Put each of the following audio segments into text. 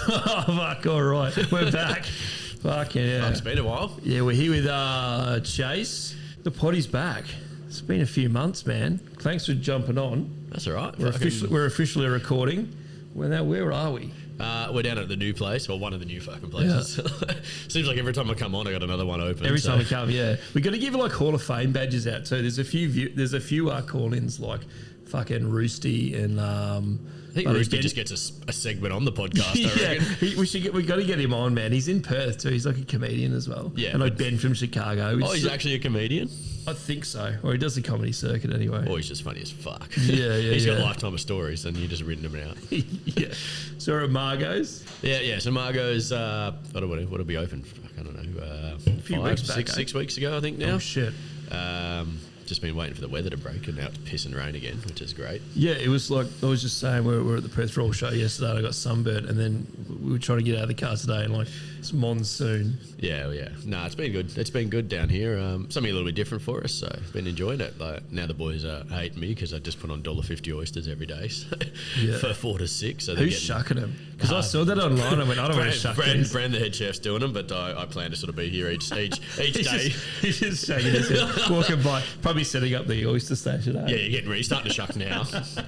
Oh, fuck, all right. We're back. Fuck, yeah. It's been a while. Yeah, we're here with Chase. The poddy's back. It's been a few months, man. Thanks for jumping on. That's all right. We're officially recording. Where are we? We're down at the new place, or one of the new fucking places. Yeah. Seems like every time I come on, I got another one open. Every time we come, yeah. We got to give like Hall of Fame badges out too. There's a few call-ins like fucking Roosty and I think Roosty just gets a segment on the podcast. I reckon. We got to get him on, man. He's in Perth too. He's like a comedian as well. Yeah, and like Ben from Chicago. He's actually a comedian. I think so, or he does the comedy circuit anyway. Or he's just funny as fuck. Yeah. He's got a lifetime of stories, and you just written them out. Yeah. So we're at Margot's. Yeah. So Margot's. What'll be open? I don't know. 6 weeks ago, I think now. Oh shit. Just been waiting for the weather to break, and now it's piss and rain again, which is great. Yeah, it was like I was just saying we were at the Perth Royal Show yesterday. And I got sunburnt, and then we were trying to get out of the car today, and like it's monsoon. Yeah. No, it's been good. It's been good down here. Something a little bit different for us, so I've been enjoying it. Like now the boys hating me because I just put on $1.50 oysters every day for 4 to 6. So who's shucking them? Because I saw that online. I went, I don't want to shuck them. Brand the head chef's doing them, but I plan to sort of be here each day. He's just shaking his head, walking by, probably setting up the oyster station. Yeah, you're getting ready. Starting to shuck now.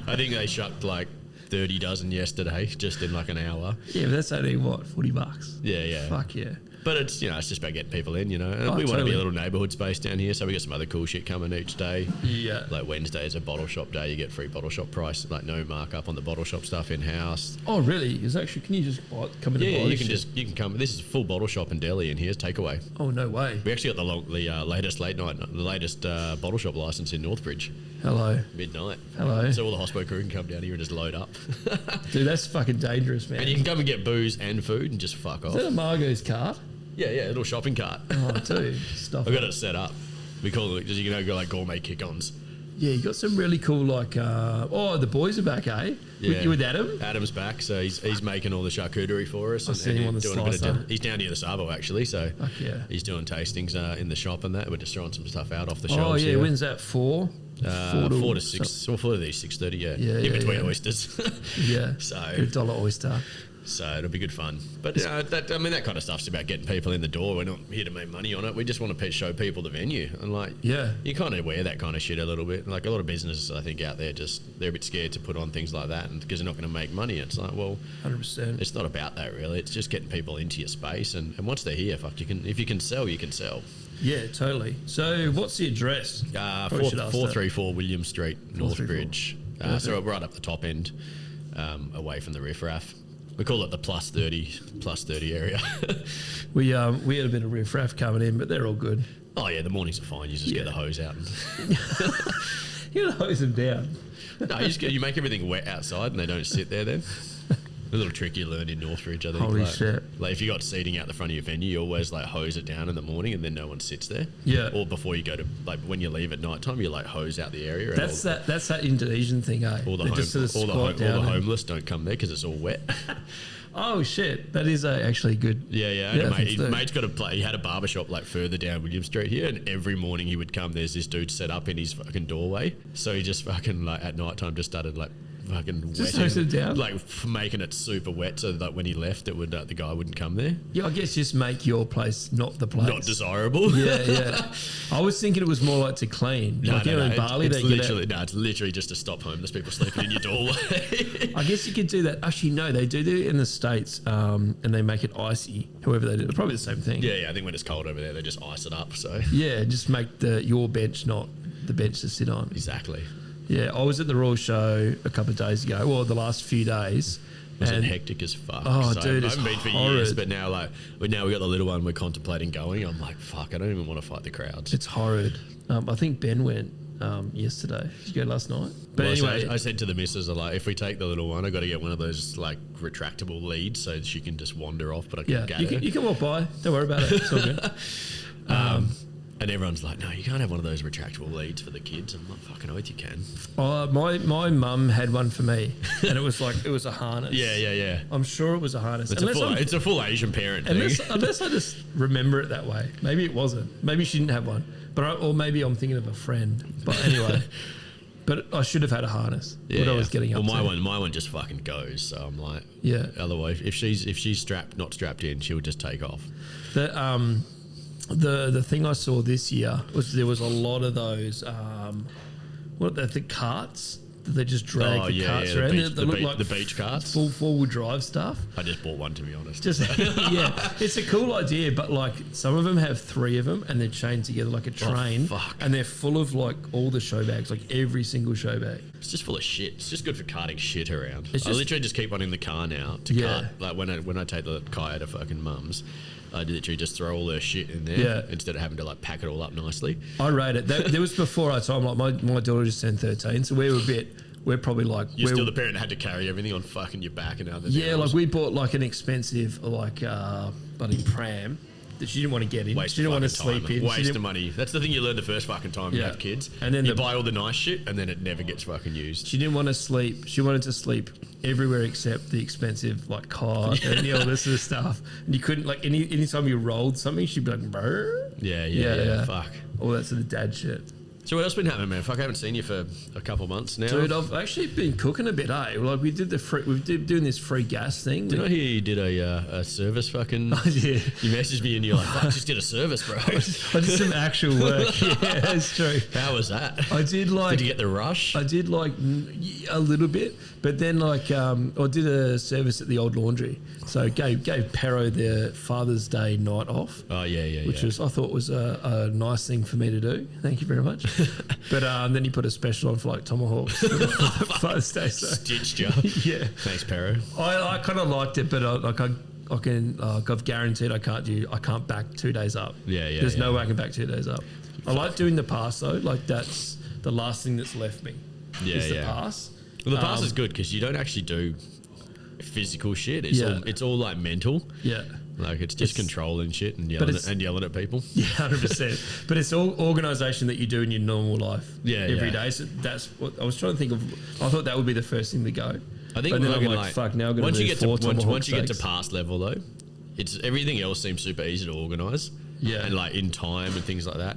I think they shucked like 30 dozen yesterday, just in like an hour. Yeah, but that's only what, $40? Yeah. Fuck yeah. But it's it's just about getting people in, we want to be a little neighbourhood space down here, so we got some other cool shit coming each day. Yeah. Like Wednesday is a bottle shop day. You get free bottle shop price, like no markup on the bottle shop stuff in house. Oh really? Is actually? Can you just come in? Yeah, and buy you can come. This is a full bottle shop in Delhi, and here's takeaway. Oh no way. We actually got the latest bottle shop license in Northbridge. Hello. Midnight. Hello. So all the hospital crew can come down here and just load up. Dude, that's fucking dangerous, man. And you can come and get booze and food and just fuck off. Is that a Margot's cart? Yeah, a little shopping cart. Oh, dude, stuff. I've got it set up. We call it, go like gourmet kick-ons. Yeah, you got some really cool the boys are back, eh? Yeah. You with Adam? Adam's back, so he's making all the charcuterie for us. I see him on the slicer. He's down near the Savo actually, so yeah. He's doing tastings in the shop and that. We're just throwing some stuff out off the shelves. Oh yeah, here. When's that? 4 to 6. Well, 4 to 6:30. Yeah. In between oysters. Yeah. So $1 oyster. So it'll be good fun. But that kind of stuff's about getting people in the door. We're not here to make money on it. We just want to show people the venue. And you kind of wear that kind of shit a little bit. Like a lot of businesses, I think, out there, they're a bit scared to put on things like that because they're not going to make money. It's like, well, 100%. It's not about that really. It's just getting people into your space. And once they're here, if you can sell, you can sell. Yeah, totally. So what's the address? 434 William Street, Northbridge. So we're right up the top end, away from the riffraff. We call it the plus 30 area. We had a bit of riffraff coming in, but they're all good. Oh yeah, the mornings are fine. You just get the hose out. You gotta hose them down. No, you make everything wet outside, and they don't sit there then. A little trick you learned in Northbridge, I think. Holy shit. Like if you got seating out the front of your venue, you always hose it down in the morning and then no one sits there. Yeah. Or before you go to, when you leave at night time, you hose out the area. That's that Indonesian thing, eh? All the homeless don't come there because it's all wet. Oh shit, that is actually good. Yeah. Mate's got he had a barbershop further down William Street here, and every morning he would come. There's this dude set up in his fucking doorway, so he just fucking at night time just started fucking just hose it down, making it super wet, so that when he left, it would the guy wouldn't come there. Yeah, I guess just make your place not the place, not desirable. Yeah. I was thinking it was more to clean. In Bali, it's literally just to stop homeless people sleeping in your doorway. I guess you could do that. Actually, no, they do it in the States, and they make it icy. However, they do probably the same thing. Yeah. I think when it's cold over there, they just ice it up. So yeah, just make your bench not the bench to sit on. Exactly. Yeah, I was at the Royal Show a couple of days ago, well, the last few days. Was it hectic as fuck? Oh, dude, I haven't been for years, but now we got the little one. We're contemplating going. I'm like, fuck, I don't even want to fight the crowds. It's horrid. I think Ben went yesterday. Did you go last night? But anyway, I said to the missus, if we take the little one, I got to get one of those retractable leads so she can just wander off. But I can't get her. You can walk by. Don't worry about it. It's all good. And everyone's like, no, you can't have one of those retractable leads for the kids. I'm like, fucking oath you can. My mum had one for me, and it was a harness. Yeah. I'm sure it was a harness. It's a full Asian parent thing. Unless I just remember it that way. Maybe it wasn't. Maybe she didn't have one. Or maybe I'm thinking of a friend. But anyway. But I should have had a harness. Yeah, what I was getting up my to. one just fucking goes. So I'm like, yeah. Otherwise, if she's not strapped in, she'll just take off. The thing I saw this year was there was a lot of those the carts that they just drag carts around. They look like the beach carts, full four-wheel drive stuff. I just bought one, to be honest. Yeah, it's a cool idea, but like some of them have 3 of them and they're chained together like a train, and they're full of like all the show bags, like every single show bag. It's just full of shit. It's just good for carting shit around. I literally just keep one in the car now to cart. Like when I take the Kaya to fucking mum's, I literally just throw all their shit in there instead of having to like pack it all up nicely. I rate it. There was before our time, like my daughter just turned 13, so we're probably like... You're still the parent that had to carry everything on fucking your back and other things. Yeah, like we bought like an expensive bloody pram that she didn't want to get in. She didn't want to sleep in. Waste of money. That's the thing you learn the first fucking time you have kids. And then you buy all the nice shit and then it never gets fucking used. She didn't want to sleep. She wanted to sleep everywhere except the expensive like cot and all this sort of stuff. And you couldn't like anytime you rolled something, she'd be like, brr. Yeah. Fuck. All that sort of dad shit. So what else been happening, man? Fuck, I haven't seen you for a couple of months now. Dude, I've actually been cooking a bit, eh? Like we've doing this free gas thing. Did I hear you did a service fucking... Oh, yeah. You messaged me and you're like, fuck, just did a service, bro. I did some actual work. Yeah, that's true. How was that? I did like... Did you get the rush? I did like a little bit, but then like I did a service at the old laundry. So gave Pero their Father's Day night off. Oh, yeah. Which I thought was a nice thing for me to do. Thank you very much. But then he put a special on for like tomahawks for the Father's Day. So. Stitched you. Yeah. Thanks, Pero. I kind of liked it, but I've guaranteed I can't back 2 days up. Yeah. There's no way I can back 2 days up. I like doing the pass though. Like that's the last thing that's left me. Is the pass. Well, the pass is good because you don't actually do physical shit. It's all like mental. Yeah. Like it's just controlling shit and yelling at people. Yeah, 100%. But it's all organisation that you do in your normal life every day. So that's what I was trying to think of. I thought that would be the first thing to go. I think but then I'm like, fuck, now I'm going to do once you get to past level though, it's everything else seems super easy to organise. Yeah. And like in time and things like that.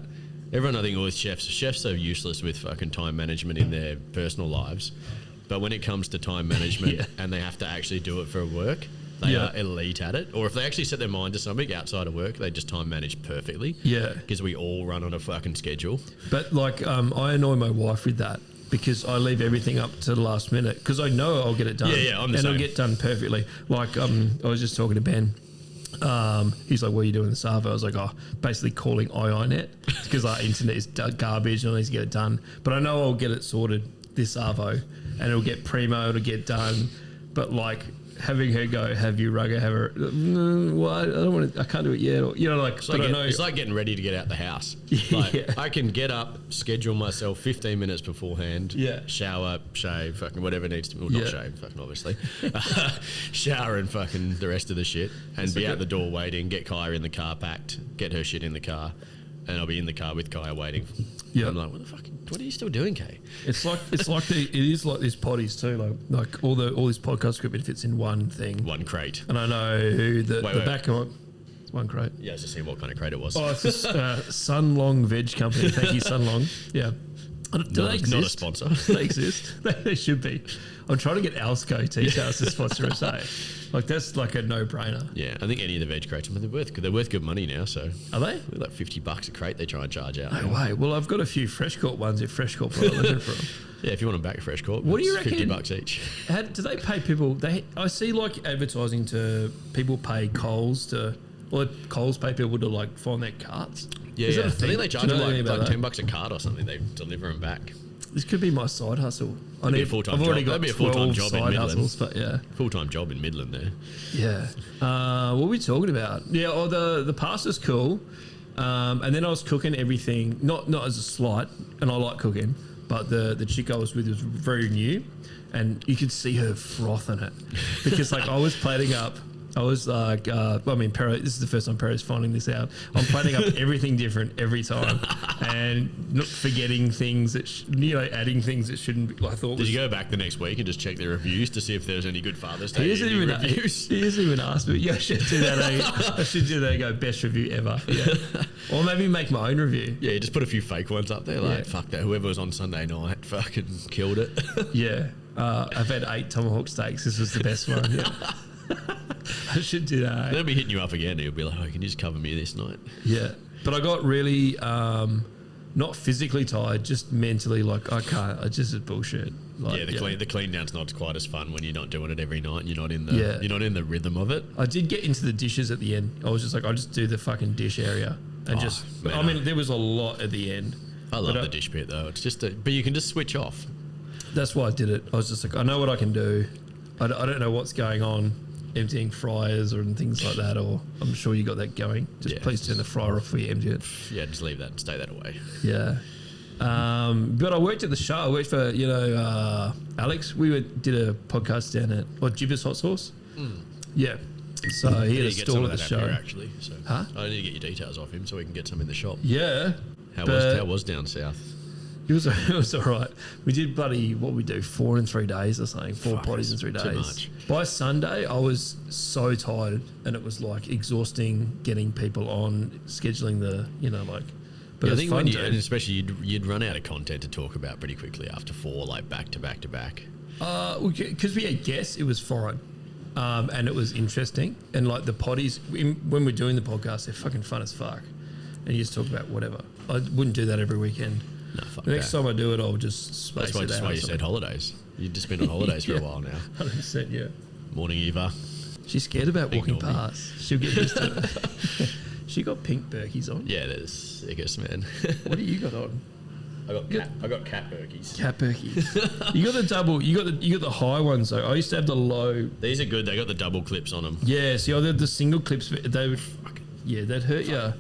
Everyone, I think, always chefs are useless with fucking time management in their personal lives. But when it comes to time management and they have to actually do it for work, they are elite at it. Or if they actually set their mind to something outside of work, they just time manage perfectly. Yeah. Because we all run on a fucking schedule. But like, I annoy my wife with that because I leave everything up to the last minute because I know I'll get it done. Yeah, I'm the same. I'll get done perfectly. Like, I was just talking to Ben. He's like, what are you doing this Savo? I was like, basically calling IINet because our internet is garbage and I need to get it done. But I know I'll get it sorted this Arvo and it'll get primo, it'll get done. But like having her go, have you rugger, have her, well, I don't want to, I can't do it yet. Or, you know, like, it's like getting ready to get out the house. Like, I can get up, schedule myself 15 minutes beforehand, shower, shave, fucking whatever needs to, well, not shave, fucking obviously, shower and fucking the rest of the shit and be out the door waiting, get Kaya in the car packed, get her shit in the car. And I'll be in the car with Kaya waiting. Yeah, I'm like, what are you still doing, Kay? It is like these poddies too. Like all this podcast equipment fits in one thing, one crate. And I know who the back of it. It's one crate. Yeah, I was just seeing what kind of crate it was. Oh, it's this Sunlong Veg Company. Thank you, Sunlong. Yeah. Do they exist? Not a sponsor. Do they exist? They should be. I'm trying to get Alsco T-shirts to sponsor us. Like that's like a no-brainer. Yeah, I think any of the veg crates, they're worth good money now. So are they? They're like $50 a crate. They try and charge out. No way. Well, I've got a few Fresh Corp ones. If Fresh Corp are looking for them. Yeah, if you want them back at Fresh Corp, what do you reckon? $50 each. Do they pay people? I see like advertising to people pay Coles to. Well, Coles pay people to like find their carts. Yeah, I think they charge them like $10 a cart or something. They deliver them back. This could be my side hustle. I've already got 12 job in Midland. Hustles, but yeah, full-time job in Midland there. Yeah. What were we talking about? Yeah. Oh, the pasta's cool. And then I was cooking everything, not as a slight, and I like cooking, but the chick I was with was very new, and you could see her frothing it because like I was plating up I was like, Pero, this is the first time Pero's finding this out. I'm planning up everything different every time, and not forgetting things that adding things that shouldn't be. I thought. Did you go back the next week and just check the reviews to see if there's any good Father's Day reviews? He hasn't even asked me. Yeah, I should do that. I should do that. Go best review ever. Yeah, or maybe make my own review. Yeah, just put a few fake ones up there. Like fuck that. Whoever was on Sunday night fucking killed it. Yeah, I've had 8 tomahawk steaks. This was the best one. Yeah. I should do that. They'll be hitting you up again. He'll be like, "Oh, can you just cover me this night?" Yeah, but I got really not physically tired, just mentally. Like I can't. I just is bullshit. Like, the clean down's not quite as fun when you're not doing it every night. And you're not in the rhythm of it. I did get into the dishes at the end. I was just like, I'll just do the fucking dish area and there was a lot at the end. I love the dish bit though. It's just but you can just switch off. That's why I did it. I was just like, I know what I can do. I don't know what's going on, emptying fryers and things like that, or I'm sure you got that going. Just please turn the fryer off before you empty it. Yeah, just leave that and stay that away. Yeah. But I worked at the show. I worked for, Alex. We did a podcast down at Jibbers Hot Sauce. Mm. Yeah. So he had a stall at the show. Actually, so I need to get your details off him so we can get some in the shop. Yeah. How was down south? It was all right. We did 4 in 3 days or something, 4 potties in 3 days. Too much. By Sunday, I was so tired, and it was like exhausting getting people on, scheduling But I think and especially you'd run out of content to talk about pretty quickly after 4, like back to back to back. Because we had guests, it was fine. And it was interesting. And like the potties, when we're doing the podcast, they're fucking fun as fuck. And you just talk about whatever. I wouldn't do that every weekend. No, fuck the next time I do it, I'll just space it out. That's why you said holidays. You've just been on holidays for a while now. 100%, yeah. Morning, Eva. She's scared about walking past. She'll get used to it. She got pink Berkeys on. Yeah, they're the sickest, man. What do you got on? I got cat Berkeys. Cat Berkeys. You got the double. You got the high ones though. I used to have the low. These are good. They got the double clips on them. Yeah. See, the single clips. They would. Yeah, they'd hurt you.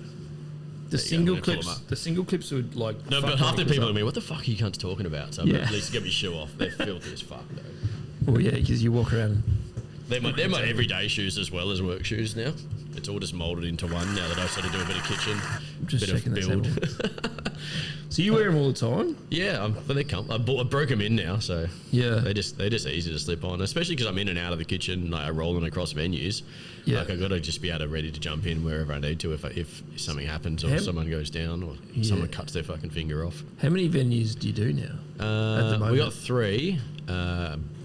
The single clips would like. No, but half the people are me. What the fuck are you cunts talking about? So at least get me shoe off. They're filthy as fuck though. Well, yeah, because you walk around. They're my everyday shoes as well as work shoes now. It's all just moulded into one now that I sort of do a bit of kitchen, just bit of build. So you wear them all the time? Yeah, but they come. I broke them in now, so yeah, they're just easy to slip on, especially because I'm in and out of the kitchen, like rolling across venues. Yeah, like I got to just be ready to jump in wherever I need to if something happens or someone goes down or someone cuts their fucking finger off. How many venues do you do now? At the moment? We got 3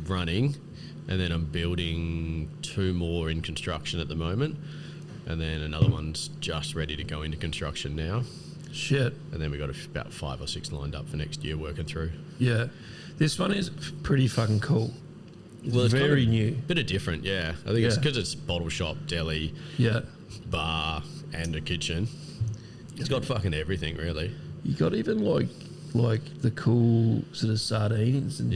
running, and then I'm building 2 more in construction at the moment, and then another one's just ready to go into construction now. Shit. And then we got about 5 or 6 lined up for next year working through. Yeah. This one is pretty fucking cool. It's very new. Bit of different, yeah. I think it's because it's bottle shop, deli, bar, and a kitchen. It's got fucking everything, really. You got even like the cool sort of sardines and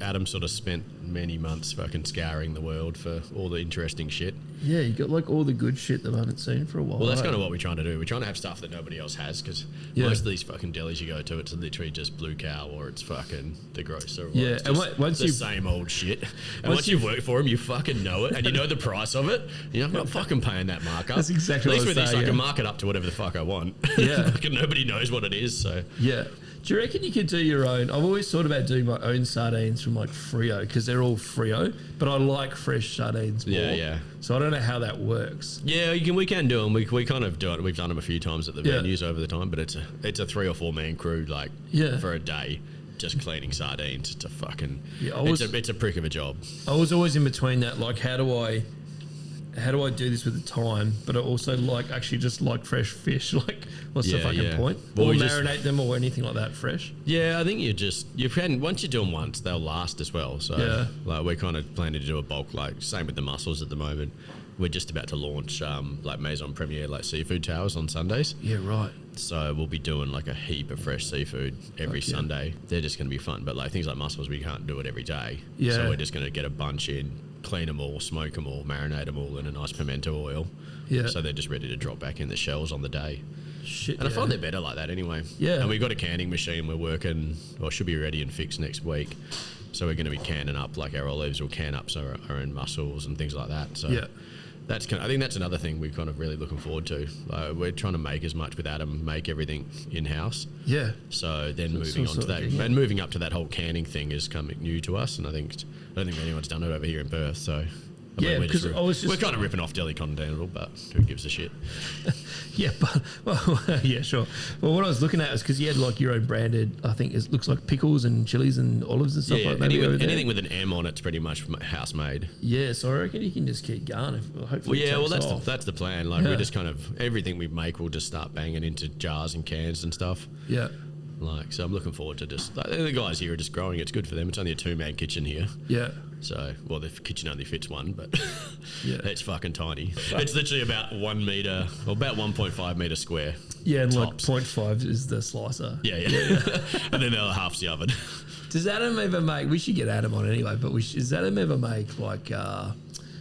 Adam sort of spent many months fucking scouring the world for all the interesting shit. Yeah, you got like all the good shit that I haven't seen for a while. Well, that's kind of what we're trying to do. We're trying to have stuff that nobody else has because most of these fucking delis you go to, it's literally just Blue Cow or it's fucking the grocer. Yeah, and once the same old shit. And once you've worked for them, you fucking know it and you know the price of it. I'm not fucking paying that markup. That's exactly what I was saying. At least with this, I can mark it up to whatever the fuck I want. Yeah. Fucking nobody knows what it is, so. Yeah. Do you reckon you could do your own? I've always thought about doing my own sardines from like Frio because they're all Frio, but I like fresh sardines more. Yeah. So I don't know how that works. Yeah, we can do them. We kind of do it. We've done them a few times at the venues over the time, but it's a 3 or 4 man crew for a day just cleaning sardines. It's a fucking it's a prick of a job. I was always in between that. Like, how do I do this with the time? But I also just like fresh fish. Like, what's the fucking point? Well, or marinate them or anything like that fresh? Yeah, I think once you do them once, they'll last as well. So we're kind of planning to do a bulk, same with the mussels at the moment. We're just about to launch Maison Premier seafood towers on Sundays. Yeah, right. So we'll be doing a heap of fresh seafood every Sunday. They're just going to be fun. But things like mussels, we can't do it every day. Yeah. So we're just going to get a bunch in, clean them all, smoke them all, marinate them all in a nice pimento oil. Yeah. So they're just ready to drop back in the shells on the day. Shit. And I find they're better like that anyway. Yeah. And we've got a canning machine we're working, or should be ready and fixed next week. So we're going to be canning up, like our olives will can up our own mussels and things like that. So that's I think that's another thing we're kind of really looking forward to. We're trying to make as much with Adam, make everything in-house. Yeah. So then moving on to that, and moving up to that whole canning thing is coming new to us, and I don't think anyone's done it over here in Perth. So because we're kind of ripping off Delhi Continental, but who gives a shit? Sure. Well, what I was looking at is because you had like your own branded, I think it looks like pickles and chilies and olives and stuff like that. Anything with an M on it's pretty much house made. Yeah, so I reckon you can just keep going. Hopefully, that's the plan. Like we just kind of everything we make, we'll just start banging into jars and cans and stuff. Yeah. Like, so I'm looking forward to just the guys here are just growing. It's good for them. It's only a 2-man kitchen here. Yeah. So, well, the kitchen only fits one, but it's fucking tiny. It's literally about 1 meter, or about 1.5 meter square. Yeah, and tops. like 0.5 is the slicer. Yeah. And then the other half's the oven. Does Adam ever make? We should get Adam on anyway. But does Adam ever make like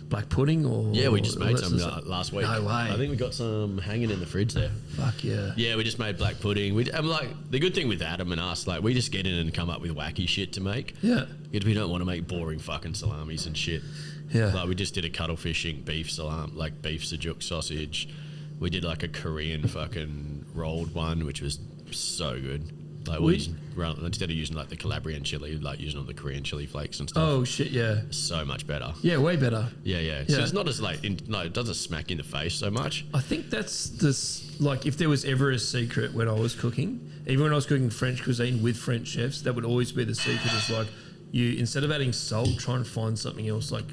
black pudding or? Yeah, we just made some last week. No way. I think we got some hanging in the fridge there. Fuck yeah. Yeah, we just made black pudding. I'm like, the good thing with Adam and us, like, we just get in and come up with wacky shit to make. Yeah. Because we don't want to make boring fucking salamis and shit. Yeah. Like, we just did a cuttlefish beef salam, like beef sujuk sausage. We did like a Korean fucking rolled one, which was so good. Like instead of using like the Calabrian chili, like using all the Korean chili flakes and stuff. Oh shit, yeah. So much better. Yeah, way better. Yeah. So it's not as like, it doesn't smack in the face so much. I think that's this, like if there was ever a secret when I was cooking, even when I was cooking French cuisine with French chefs, that would always be the secret is like you, instead of adding salt, try and find something else like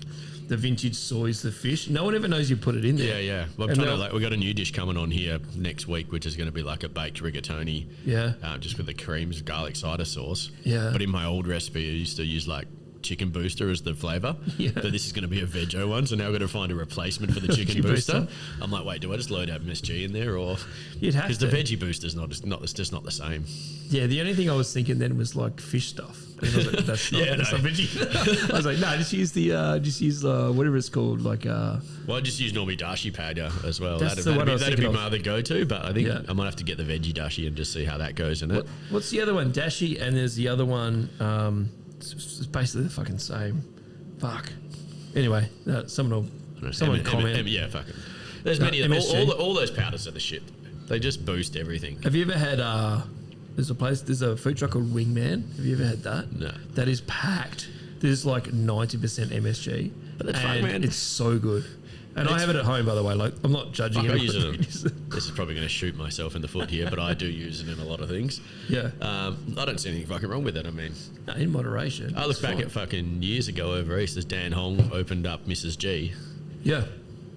the vintage soy's the fish. No one ever knows you put it in there. Yeah. Well, I'm trying to like, we got a new dish coming on here next week, which is going to be like a baked rigatoni. Yeah. Just with the creams, garlic cider sauce. Yeah. But in my old recipe, I used to use like chicken booster as the flavour. Yeah. But this is going to be a veggie one, so now I've got to find a replacement for the chicken booster. I'm like, wait, do I just load MSG in there, or you'd have to? Because the veggie booster's it's just not the same. Yeah, the only thing I was thinking then was like fish stuff. And I was like, that's not veggie. I was like, no, just use whatever it's called, like. Well, I just use normally dashi powder as well. That'd be my other go-to, but I think I might have to get the veggie dashi and just see how that goes in it. What's the other one? Dashi, and there's the other one. It's basically the fucking same. Fuck. Anyway, someone comment. Yeah, fuck it. There's many. All those powders are the shit. They just boost everything. Have you ever had? There's a food truck called Wingman. Have you ever had that? No. That is packed. There's like 90% MSG. But that's fun, man. It's so good. And I have it at home, by the way. Like, I'm not judging it. This is probably going to shoot myself in the foot here, but I do use it in a lot of things. Yeah. I don't see anything fucking wrong with it. I mean, no, in moderation. I look back at fucking years ago over East as Dan Hong opened up Mrs. G. Yeah.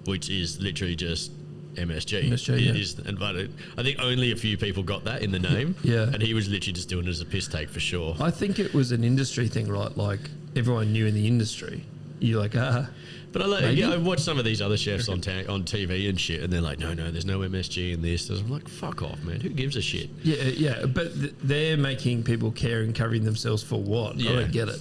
Which is literally just MSG. MSG, I think only a few people got that in the name. Yeah. And he was literally just doing it as a piss take for sure. I think it was an industry thing, right? Like, everyone knew in the industry. You're like, But I watch some of these other chefs on TV and shit, and they're like, no, there's no MSG in this. I'm like, fuck off, man. Who gives a shit? Yeah. But they're making people care and covering themselves for what? Yeah. I don't get it.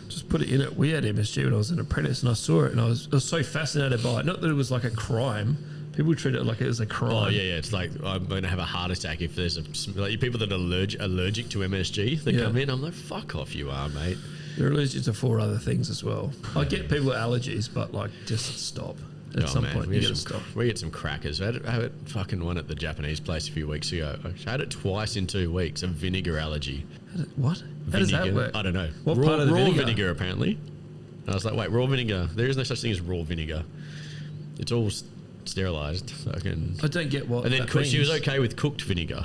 Just put it in it. We had MSG when I was an apprentice, and I saw it, and I was so fascinated by it. Not that it was like a crime. People treat it like it was a crime. Oh, yeah. It's like, I'm going to have a heart attack if there's people that are allergic to MSG that come in. I'm like, fuck off, you are, mate. You're allergic to 4 other things as well. I get people with allergies, but like, just stop. At some point, you gotta stop. We get some crackers. I had fucking one at the Japanese place a few weeks ago. I had it twice in 2 weeks. A vinegar allergy. What? How does that work? I don't know. What part of the raw vinegar apparently. And I was like, wait, raw vinegar? There is no such thing as raw vinegar. It's all sterilised. I don't get what. And then she was okay with cooked vinegar.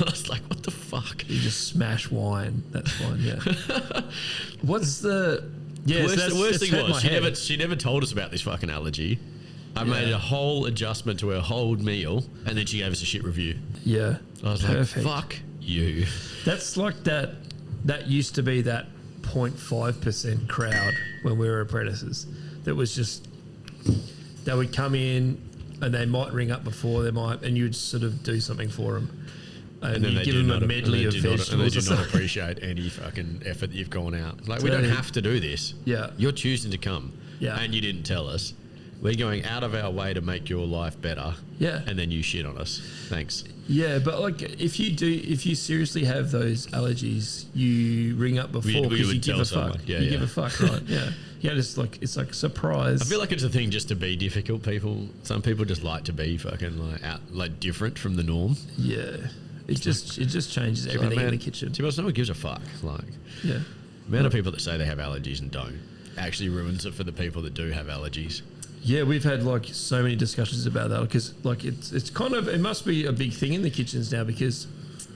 I was like, what the fuck? You just smash wine. That's fine. Yeah. What's the? Yeah, the worst thing was she never told us about this fucking allergy. I made a whole adjustment to her whole meal, and then she gave us a shit review. Yeah. I was like, fuck you. That's like that. That used to be that 0.5% crowd when we were apprentices. That was just, they would come in and they might ring up before, and you'd sort of do something for them. And then you give them a medley of vegetables. And they do not appreciate any fucking effort that you've gone out. Like, we don't have to do this. Yeah. You're choosing to come. Yeah. And you didn't tell us. We're going out of our way to make your life better. Yeah. And then you shit on us. Thanks. Yeah, but like if you seriously have those allergies, you ring up before because you give a fuck. Yeah, you give a fuck, right? Yeah. Yeah, just like it's like surprise. I feel like it's a thing just to be difficult. Some people just like to be fucking like different from the norm. Yeah. It just changes everything in the kitchen. To be honest, no one gives a fuck. Like, yeah. The amount of people that say they have allergies and don't actually ruins it for the people that do have allergies. Yeah, we've had like so many discussions about that because like it's kind of, it must be a big thing in the kitchens now because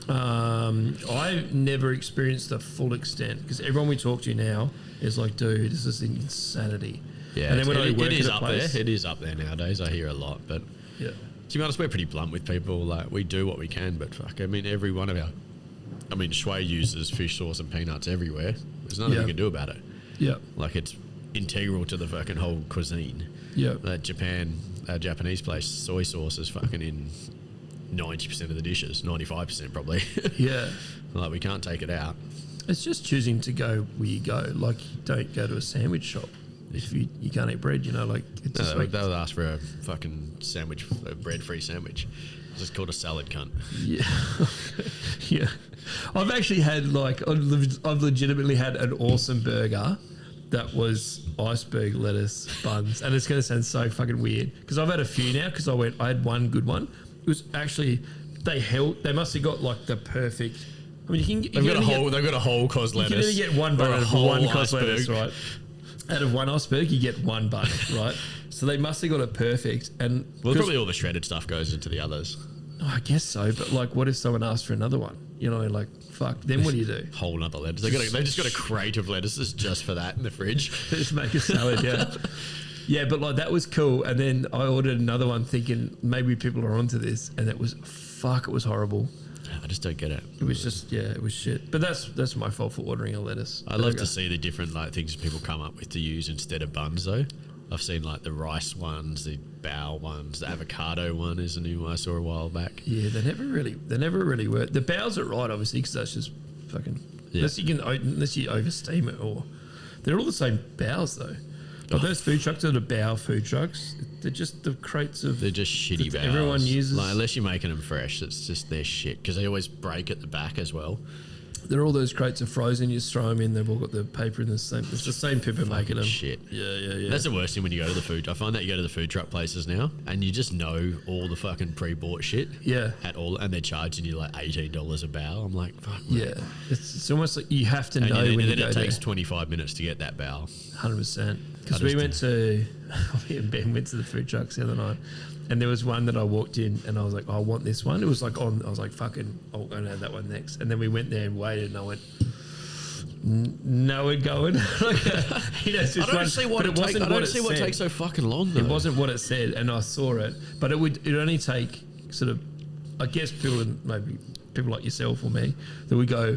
I've never experienced the full extent because everyone we talk to now is like, dude, this is insanity. Yeah, and then when it is up there. It is up there nowadays. I hear a lot, but yeah. To be honest, we're pretty blunt with people. Like we do what we can, but fuck, I mean, every one of our, Shui uses fish sauce and peanuts everywhere. There's nothing you can do about it. Yeah, like it's integral to the fucking whole cuisine. Yeah, that Japanese place, soy sauce is fucking in 90% of the dishes, 95% probably. Yeah, like we can't take it out. It's just choosing to go where you go. Like, don't go to a sandwich shop if you can't eat bread. You know, like it's just they'll ask for a fucking sandwich, a bread-free sandwich. It's just called a salad, cunt. Yeah, yeah. I've actually had I've legitimately had an awesome burger that was iceberg lettuce buns, and it's going to sound so fucking weird because I've had a few now because I had one good one. It was actually they must have got like the perfect. I mean, they've got a whole cos lettuce. You can only get one bun out of one cos lettuce, right? Out of one iceberg, you get one bun, right? So they must have got it perfect. And probably all the shredded stuff goes into the others. Oh, I guess so, but like, what if someone asked for another one? You know, like, fuck. Then what do you do? Whole nother lettuce. They just got a crate of lettuces just for that in the fridge. Just make a salad, yeah. Yeah, but like that was cool. And then I ordered another one, thinking maybe people are onto this, and it was it was horrible. I just don't get it. It was just it was shit. But that's my fault for ordering a lettuce. I love to see the different like things people come up with to use instead of buns though. I've seen like the rice ones, the bao ones, the avocado one is a new one I saw a while back. Yeah, they never really work. The baos are right, obviously, because that's just fucking unless you oversteam it, or they're all the same baos though. But those food trucks are the bao food trucks. They're just the crates of. They're just shitty baos. Everyone uses. Like, unless you're making them fresh, it's just their shit because they always break at the back as well. They're all those crates are frozen. You just throw them in. They've all got the paper in the same. It's the same people making them. Shit. Yeah. That's the worst thing when you go to the food. I find that you go to the food truck places now, and you just know all the fucking pre-bought shit. Yeah. At all, and they're charging you like $18 a bao. I'm like, fuck. Yeah. It's almost like you have to know when you go there. And then it takes 25 minutes to get that bao. 100%. Because we went to the food trucks the other night. And there was one that I walked in and I was like, I want this one. It was like I was like, fucking, I'll go and have that one next. And then we went there and waited and I went, no, we're going. I don't see what it takes so fucking long though. It wasn't what it said and I saw it. But it only take sort of, I guess maybe people like yourself or me, that would go,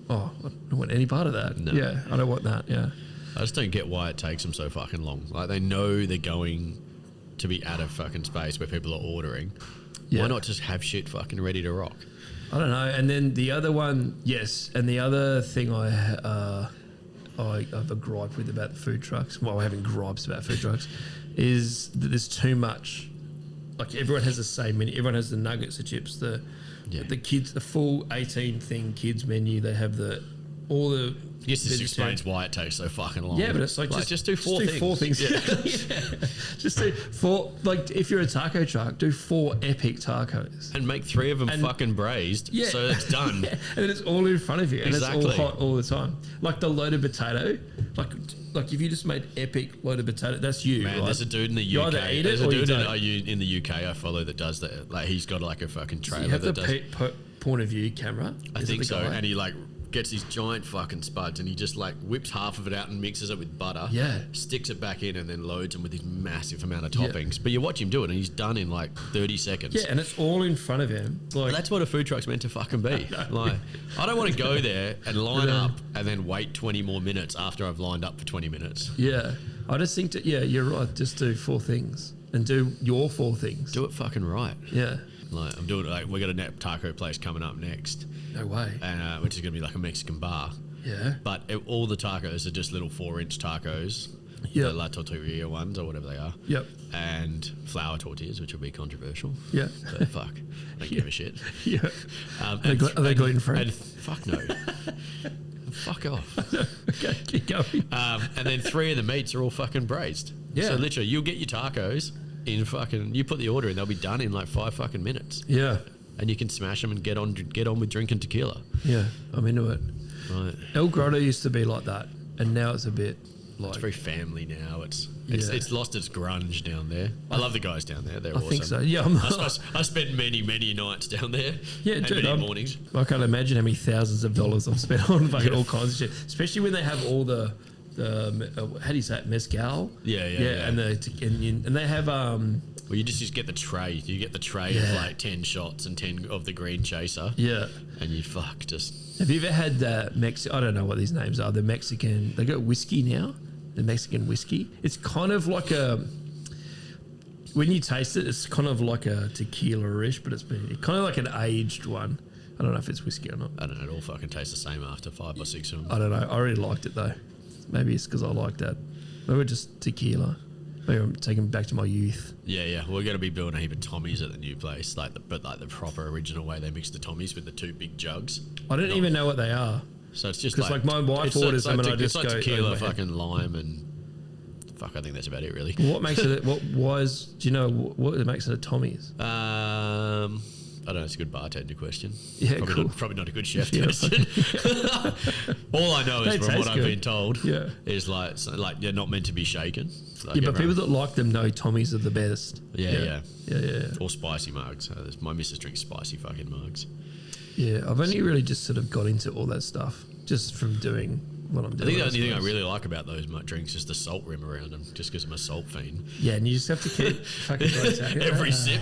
I don't want any part of that. No. Yeah, I don't want that, yeah. I just don't get why it takes them so fucking long. Like they know they're going to be out of fucking space where people are ordering. Yeah. Why not just have shit fucking ready to rock? I don't know. And then the other one, yes. And the other thing I have a gripe with about the food trucks, well, having gripes about food trucks, is that there's too much. Like everyone has the same menu. Everyone has the nuggets, the chips, the kids, the full 18 thing kids menu. They have all the. Yes, this explains why it takes so fucking long. Yeah, but it's like just do four things. Yeah. Just do four. Like if you're a taco truck, do 4 epic tacos and make 3 of them fucking braised. Yeah. So it's done. Yeah. And then it's all in front of you, and it's all hot all the time. Like the loaded potato. Like if you just made epic loaded potato, that's you. Man, right? There's a dude in the UK. You either eat there's it a or dude you don't. in the UK I follow that does that. Like he's got like a fucking trailer. So you have the point of view camera. I think so, and he like gets these giant fucking spuds and he just like whips half of it out and mixes it with butter. Yeah. Sticks it back in and then loads them with this massive amount of toppings. But you watch him do it and he's done in like 30 seconds. Yeah, and it's all in front of him. Like, that's what a food truck's meant to fucking be. Like, I don't want to go there and line up and then wait 20 more minutes after I've lined up for 20 minutes. Yeah. I just think that, you're right. Just do 4 things and do your 4 things. Do it fucking right. Yeah. Like I'm doing like we got a taco place coming up next. No way. And which is gonna be like a Mexican bar. Yeah. But all the tacos are just little 4-inch tacos. Yep. The La Tortilla ones or whatever they are. Yep. And flour tortillas, which will be controversial. Yeah. But fuck. I don't give a shit. Yeah. Are they gluten-free? Fuck no. Fuck off. Okay, keep going. And then 3 of the meats are all fucking braised. Yeah. So literally, you'll get your tacos in fucking... You put the order in, they'll be done in like 5 fucking minutes. Yeah. And you can smash them and get on with drinking tequila. Yeah, I'm into it. Right. El Grotto used to be like that, and now it's a bit like... It's very family now. It's lost its grunge down there. I love the guys down there. They're awesome. I think so. Yeah, I spent many nights down there. Yeah, and dude. many mornings. I can't imagine how many thousands of dollars I've spent on fucking all kinds of shit. Especially when they have all the how do you say it, mezcal? Yeah. And they have Well, you just get the tray. You get the tray of like 10 shots and 10 of the green chaser. Yeah. And you just... Have you ever had the I don't know what these names are. The Mexican... They got whiskey now. The Mexican whiskey. It's kind of like a... When you taste it, it's kind of like a tequila-ish, but it's kind of like an aged one. I don't know if it's whiskey or not. I don't know. It all fucking tastes the same after 5 or 6 of them. I don't know. I really liked it, though. Maybe it's because I like that. Maybe just tequila. Maybe I'm taking back to my youth. Yeah. We're going to be building a heap of Tommies at the new place, but the proper original way they mix the Tommies with the 2 big jugs. I don't even know what they are. So it's just like my wife orders them and I just go... It's like tequila, fucking lime and... Fuck, I think that's about it, really. What makes it... Do you know what makes it a Tommy's? I don't know. It's a good bartender question. Yeah, probably not a good chef question. All I know is from what I've been told is like they're not meant to be shaken. Like but people that like them know Tommy's are the best. Yeah. Or spicy mugs. My missus drinks spicy fucking mugs. Yeah, I've only really just sort of got into all that stuff just from doing what I'm doing. I think the only thing I really like about those drinks is the salt rim around them, just because I'm a salt fiend. Yeah, and you just have to keep fucking every sip.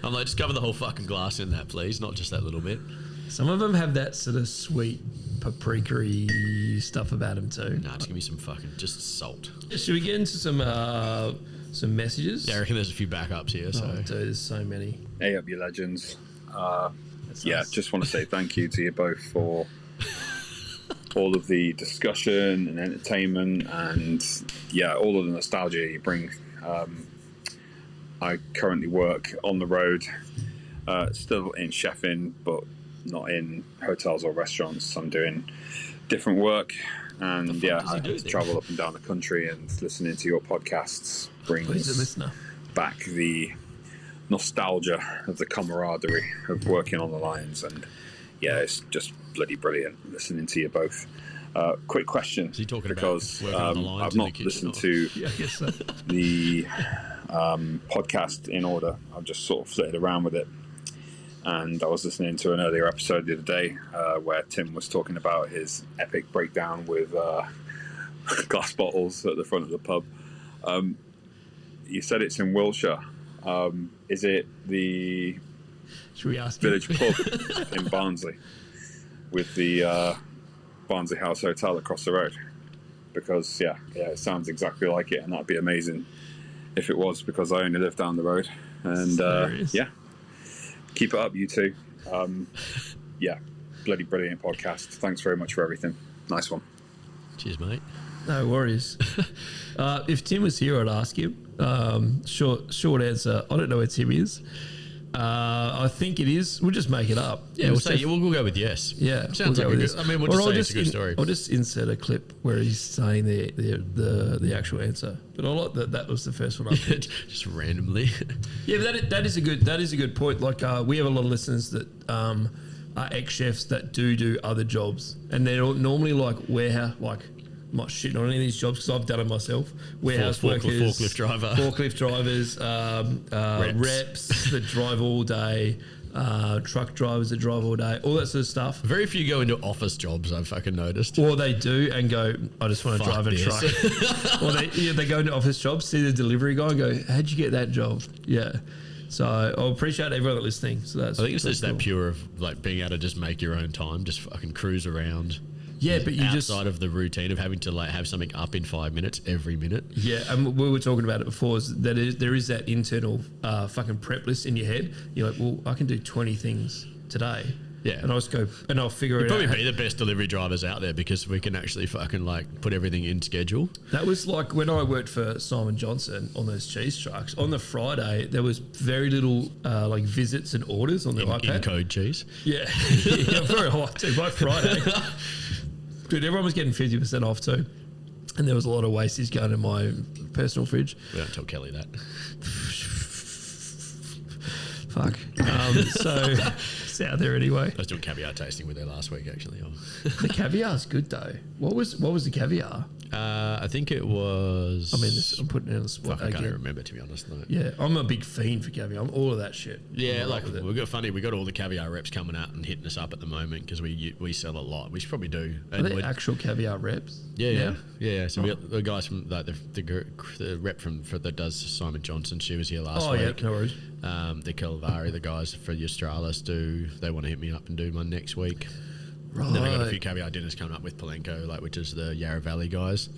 I'm like, just cover the whole fucking glass in that, please, not just that little bit. Some of them have that sort of sweet paprika-y stuff about them too. Nah, just give me some fucking just salt. Should we get into some messages? Yeah, I reckon there's a few backups here. So, dude, there's so many. Hey up, you legends. Just want to say thank you to you both for all of the discussion and entertainment and all of the nostalgia you bring. I currently work on the road, still in chefing, but not in hotels or restaurants. I'm doing different work, and I travel up and down the country, and listening to your podcasts brings back the nostalgia of the camaraderie of working on the lines, and it's just bloody brilliant listening to you both. Quick question, because I've not listened to the podcast in order. I've just sort of flitted around with it, and I was listening to an earlier episode the other day where Tim was talking about his epic breakdown with glass bottles at the front of the pub. You said it's in Wiltshire. Is it the Village Pub in Barnsley with the Barnsley House Hotel across the road? Because it sounds exactly like it, and that'd be amazing if it was, because I only live down the road. And keep it up, you two. Bloody brilliant podcast. Thanks very much for everything. Nice one. Cheers, mate. No worries. If Tim was here, I'd ask him. Short answer, I don't know where Tim is. I think it is. We'll just make it up. Yeah, we'll go with yes. Yeah, sounds like a good. I mean, we'll just say it's a good story. I'll just insert a clip where he's saying the actual answer. But I like that was the first one I picked. Just randomly. Yeah, but that is a good point. Like we have a lot of listeners that are ex-chefs that do other jobs, and they're normally like warehouse, like. I'm not shitting on any of these jobs because I've done it myself. Warehouse workers, forklift drivers, reps that drive all day, truck drivers that drive all day, all that sort of stuff. Very few go into office jobs, I've fucking noticed. Or they do and go, I just want to drive a truck. Or they go into office jobs, see the delivery guy and go, how'd you get that job? Yeah. So I appreciate everyone that's listening. So I think it's just cool. That pure of like being able to just make your own time, just fucking cruise around. Yeah, but you outside of the routine of having to like have something up in 5 minutes every minute. Yeah, and we were talking about it before. There is that internal fucking prep list in your head. You're like, well, I can do 20 things today. Yeah. And I'll just go and I'll figure it out. We'd probably be the best delivery drivers out there because we can actually fucking like put everything in schedule. That was like when I worked for Simon Johnson on those cheese trucks. On the Friday, there was very little like visits and orders on the iPad. In code cheese. Yeah. Yeah, very high too. By Friday, dude, everyone was getting 50% off too. And there was a lot of wastage going in my personal fridge. We don't tell Kelly that. Fuck. So it's out there anyway. I was doing caviar tasting with her last week, actually. The caviar's good though. What was the caviar? I think it was. I mean, I'm putting it on the spot. I can't even remember, to be honest. Though. Yeah, I'm a big fiend for caviar. I'm all of that shit. Yeah, like we got all the caviar reps coming out and hitting us up at the moment because we sell a lot. We should probably do. Are they actual caviar reps? Yeah. So we got the guys from like the rep that does Simon Johnson. She was here last week. Oh yeah, no worries. The Calvari, the guys for the Australis they want to hit me up and do one next week. Right. And then we got a few caviar dinners coming up with Palenko, which is the Yarra Valley guys.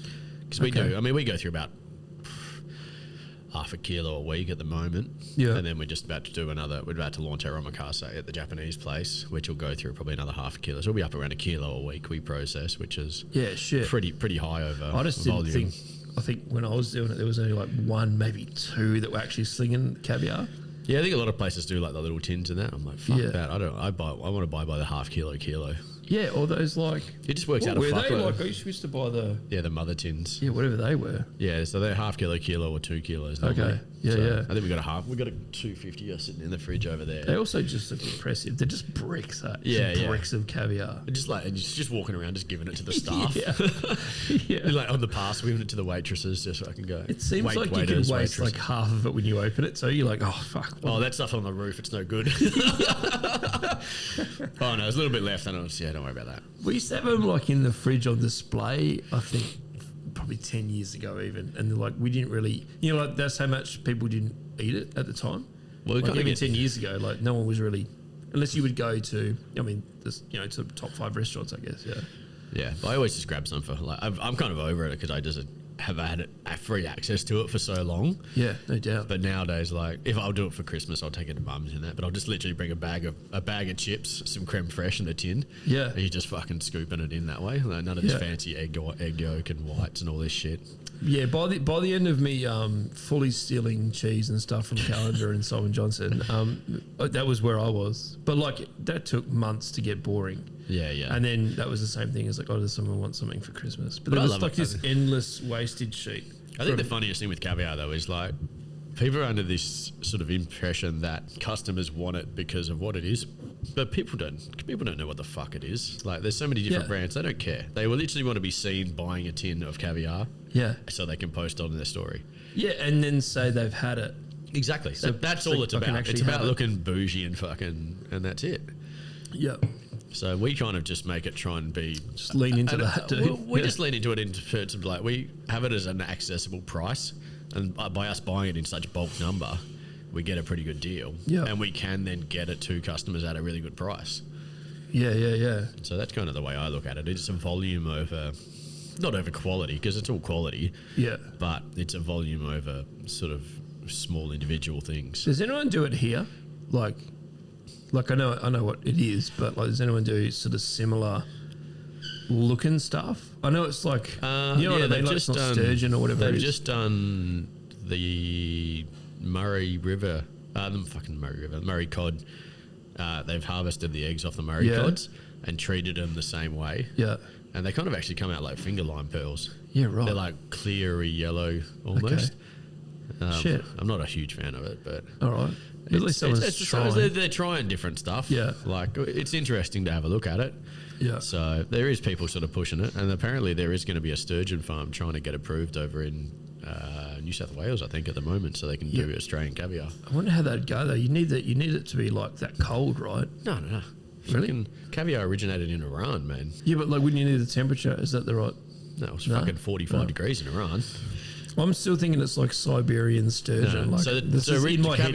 Because we go through about half a kilo a week at the moment. Yeah. And then we're just about to do we're about to launch our omakase at the Japanese place, which will go through probably another half a kilo. So we'll be up around a kilo a week we process, which is pretty high over I just volume. didn't think, I think when I was doing it, there was only like one, maybe two that were actually slinging caviar. Yeah, I think a lot of places do like the little tins and that. I'm like, fuck that. I want to buy by the half kilo. Yeah, or those like... It just works out a fuckload. They like, I used to buy the... Yeah, the mother tins. Yeah, whatever they were. Yeah, so they're half kilo or 2 kilos normally. Okay, yeah. I think we got a 250 sitting in the fridge over there. They also just look impressive. They're just bricks, bricks of caviar. Just walking around, just giving it to the staff. Yeah. Like on the pass, giving it to the waitresses just so I can go. It seems like you can waste like half of it when you open it, so you're like, oh, fuck. Oh, that stuff on the roof, it's no good. Oh, no, there's a little bit left. Don't worry about that. We used to have them like in the fridge on display, I think probably 10 years ago even. And like, we didn't really, like that's how much people didn't eat it at the time. Well, like even 10 years ago, like no one was really, unless you would go to, to top 5 restaurants, I guess. Yeah. Yeah. But I always just grab some for like, I'm kind of over it because I just have had free access to it for so long. Yeah, no doubt. But nowadays, like, if I'll do it for Christmas, I'll take it to mum's and that. But I'll just literally bring a bag of chips, some creme fraiche in the tin. Yeah. And you're just fucking scooping it in that way. Like, none of this fancy egg yolk and whites and all this shit. Yeah, by the end of me fully stealing cheese and stuff from Calendar and Simon Johnson, that was where I was. But like that took months to get boring. Yeah. And then that was the same thing as like, does someone want something for Christmas? But there was like this endless wastage sheet. I think the funniest thing with caviar though is like people are under this sort of impression that customers want it because of what it is, but people don't know what the fuck it is. Like there's so many different brands, they don't care. They will literally want to be seen buying a tin of caviar, so they can post on their story. Yeah, and then say they've had it. Exactly. So that's all it's about. It's about looking bougie and that's it. Yeah. So we kind of just make it try and be... Just lean into that, dude. We just lean into it in terms of like, we have it as an accessible price. And by us buying it in such bulk number, we get a pretty good deal. Yeah. And we can then get it to customers at a really good price. Yeah. So that's kind of the way I look at it. It's a volume over... Not over quality, because it's all quality. Yeah. But it's a volume over sort of small individual things. Does anyone do it here? Like I know what it is, but like, does anyone do sort of similar looking stuff? I know it's like what I mean? Like it's not sturgeon or whatever. They've just done the Murray River, Murray cod. They've harvested the eggs off the Murray cods and treated them the same way. Yeah, and they kind of actually come out like finger lime pearls. Yeah, right. They're like cleary yellow almost. Okay. Shit, I'm not a huge fan of it, but all right. At least someone's trying. They're trying different stuff. Yeah. Like, it's interesting to have a look at it. Yeah. So there is people sort of pushing it. And apparently there is going to be a sturgeon farm trying to get approved over in New South Wales, I think, at the moment, so they can do Australian caviar. I wonder how that'd go, though. You need it to be, like, that cold, right? No. Really? Fucking caviar originated in Iran, man. Yeah, but, like, wouldn't you need the temperature? Is that the right... No, it was fucking 45 degrees in Iran. I'm still thinking it's like Siberian sturgeon. No. Like,